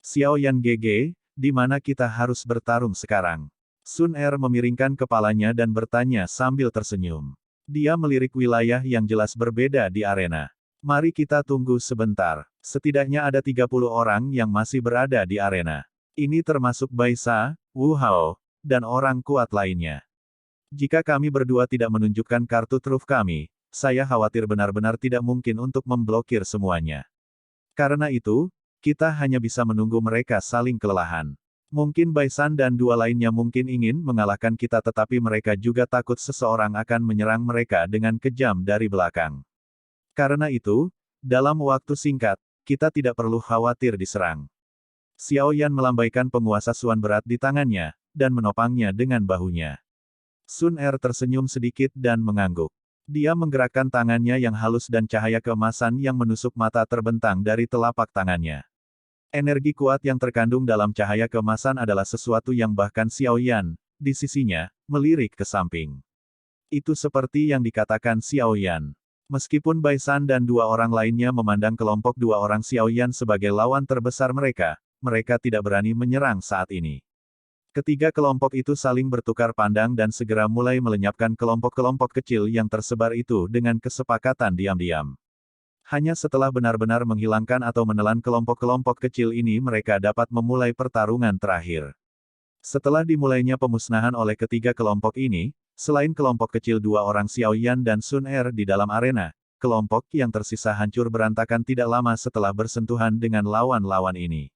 Xiao Yan GG, di mana kita harus bertarung sekarang? Sun Er memiringkan kepalanya dan bertanya sambil tersenyum. Dia melirik wilayah yang jelas berbeda di arena. Mari kita tunggu sebentar. Setidaknya ada 30 orang yang masih berada di arena. Ini termasuk Bai Sa, Wu Hao, dan orang kuat lainnya. Jika kami berdua tidak menunjukkan kartu truf kami, saya khawatir benar-benar tidak mungkin untuk memblokir semuanya. Karena itu, kita hanya bisa menunggu mereka saling kelelahan. Mungkin Bai San dan 2 lainnya mungkin ingin mengalahkan kita tetapi mereka juga takut seseorang akan menyerang mereka dengan kejam dari belakang. Karena itu, dalam waktu singkat, kita tidak perlu khawatir diserang. Xiao Yan melambaikan penguasa Suan berat di tangannya, dan menopangnya dengan bahunya. Sun Er tersenyum sedikit dan mengangguk. Dia menggerakkan tangannya yang halus dan cahaya keemasan yang menusuk mata terbentang dari telapak tangannya. Energi kuat yang terkandung dalam cahaya keemasan adalah sesuatu yang bahkan Xiao Yan, di sisinya, melirik ke samping. Itu seperti yang dikatakan Xiao Yan. Meskipun Bai San dan 2 orang lainnya memandang kelompok 2 orang Xiao Yan sebagai lawan terbesar mereka, mereka tidak berani menyerang saat ini. Ketiga kelompok itu saling bertukar pandang dan segera mulai melenyapkan kelompok-kelompok kecil yang tersebar itu dengan kesepakatan diam-diam. Hanya setelah benar-benar menghilangkan atau menelan kelompok-kelompok kecil ini mereka dapat memulai pertarungan terakhir. Setelah dimulainya pemusnahan oleh ketiga kelompok ini, selain kelompok kecil 2 orang Xiao Yan dan Sun Er di dalam arena, kelompok yang tersisa hancur berantakan tidak lama setelah bersentuhan dengan lawan-lawan ini.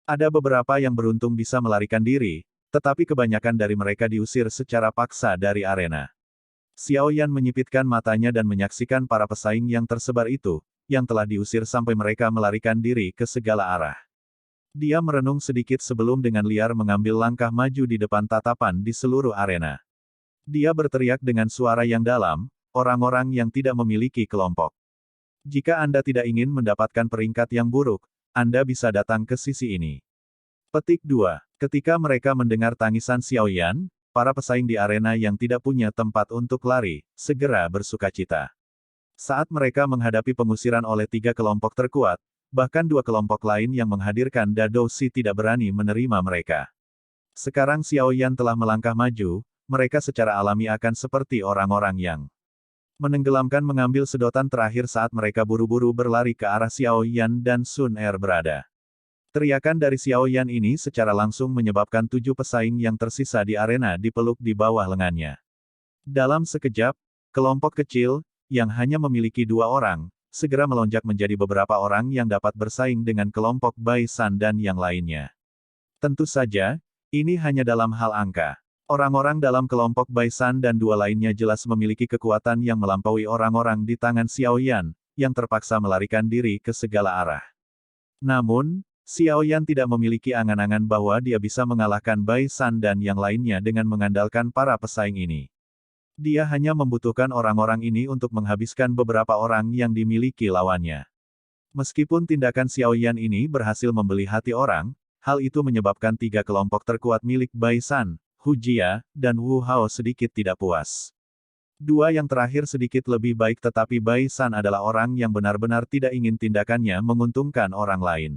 Ada beberapa yang beruntung bisa melarikan diri, tetapi kebanyakan dari mereka diusir secara paksa dari arena. Xiao Yan menyipitkan matanya dan menyaksikan para pesaing yang tersebar itu, yang telah diusir sampai mereka melarikan diri ke segala arah. Dia merenung sedikit sebelum dengan liar mengambil langkah maju di depan tatapan di seluruh arena. Dia berteriak dengan suara yang dalam, orang-orang yang tidak memiliki kelompok. Jika Anda tidak ingin mendapatkan peringkat yang buruk, Anda bisa datang ke sisi ini. Petik 2. Ketika mereka mendengar tangisan Xiao Yan, para pesaing di arena yang tidak punya tempat untuk lari, segera bersukacita. Saat mereka menghadapi pengusiran oleh 3 kelompok terkuat, bahkan 2 kelompok lain yang menghadirkan Dadoshi tidak berani menerima mereka. Sekarang Xiao Yan telah melangkah maju, mereka secara alami akan seperti orang-orang yang menenggelamkan mengambil sedotan terakhir saat mereka buru-buru berlari ke arah Xiao Yan dan Sun Er berada. Teriakan dari Xiao Yan ini secara langsung menyebabkan 7 pesaing yang tersisa di arena dipeluk di bawah lengannya. Dalam sekejap, kelompok kecil, yang hanya memiliki 2 orang, segera melonjak menjadi beberapa orang yang dapat bersaing dengan kelompok Bai San dan yang lainnya. Tentu saja, ini hanya dalam hal angka. Orang-orang dalam kelompok Bai San dan 2 lainnya jelas memiliki kekuatan yang melampaui orang-orang di tangan Xiao Yan, yang terpaksa melarikan diri ke segala arah. Namun, Xiao Yan tidak memiliki angan-angan bahwa dia bisa mengalahkan Bai San dan yang lainnya dengan mengandalkan para pesaing ini. Dia hanya membutuhkan orang-orang ini untuk menghabiskan beberapa orang yang dimiliki lawannya. Meskipun tindakan Xiao Yan ini berhasil membeli hati orang, hal itu menyebabkan 3 kelompok terkuat milik Bai San, Hu Jia, dan Wu Hao sedikit tidak puas. 2 yang terakhir sedikit lebih baik tetapi Bai San adalah orang yang benar-benar tidak ingin tindakannya menguntungkan orang lain.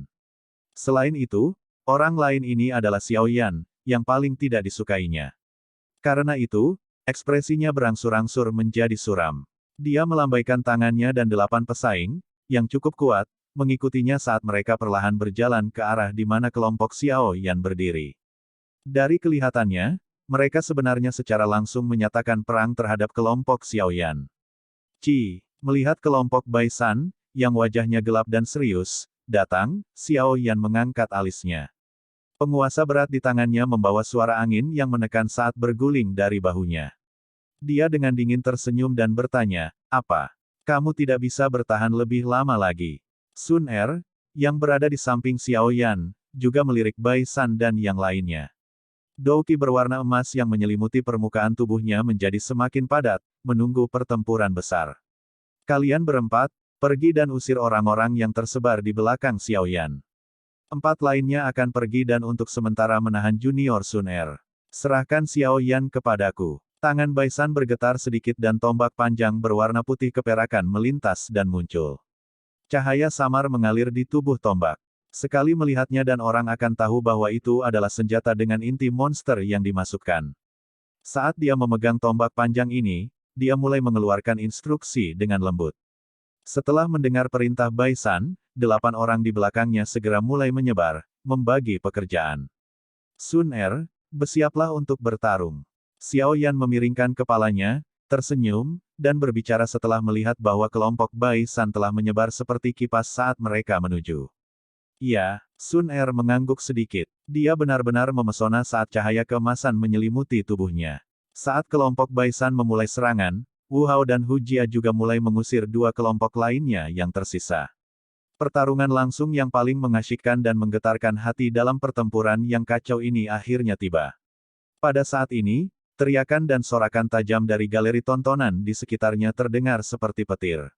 Selain itu, orang lain ini adalah Xiao Yan, yang paling tidak disukainya. Karena itu, ekspresinya berangsur-angsur menjadi suram. Dia melambaikan tangannya dan 8 pesaing, yang cukup kuat, mengikutinya saat mereka perlahan berjalan ke arah di mana kelompok Xiao Yan berdiri. Dari kelihatannya, mereka sebenarnya secara langsung menyatakan perang terhadap kelompok Xiao Yan. Melihat kelompok Bai San, yang wajahnya gelap dan serius, datang, Xiao Yan mengangkat alisnya. Penguasa berat di tangannya membawa suara angin yang menekan saat berguling dari bahunya. Dia dengan dingin tersenyum dan bertanya, "Apa? Kamu tidak bisa bertahan lebih lama lagi?" Sun Er, yang berada di samping Xiao Yan, juga melirik Bai San dan yang lainnya. Douki berwarna emas yang menyelimuti permukaan tubuhnya menjadi semakin padat, menunggu pertempuran besar. Kalian berempat, pergi dan usir orang-orang yang tersebar di belakang Xiao Yan. 4 lainnya akan pergi dan untuk sementara menahan junior Sun Er. Serahkan Xiao Yan kepadaku. Tangan Bai San bergetar sedikit dan tombak panjang berwarna putih keperakan melintas dan muncul. Cahaya samar mengalir di tubuh tombak. Sekali melihatnya dan orang akan tahu bahwa itu adalah senjata dengan inti monster yang dimasukkan. Saat dia memegang tombak panjang ini, dia mulai mengeluarkan instruksi dengan lembut. Setelah mendengar perintah Bai San, 8 orang di belakangnya segera mulai menyebar, membagi pekerjaan. Sun Er, bersiaplah untuk bertarung. Xiao Yan memiringkan kepalanya, tersenyum, dan berbicara setelah melihat bahwa kelompok Bai San telah menyebar seperti kipas saat mereka menuju. Ya, Sun Er mengangguk sedikit. Dia benar-benar memesona saat cahaya keemasan menyelimuti tubuhnya. Saat kelompok Bai San memulai serangan, Wu Hao dan Hu Jia juga mulai mengusir 2 kelompok lainnya yang tersisa. Pertarungan langsung yang paling mengasyikkan dan menggetarkan hati dalam pertempuran yang kacau ini akhirnya tiba. Pada saat ini, teriakan dan sorakan tajam dari galeri tontonan di sekitarnya terdengar seperti petir.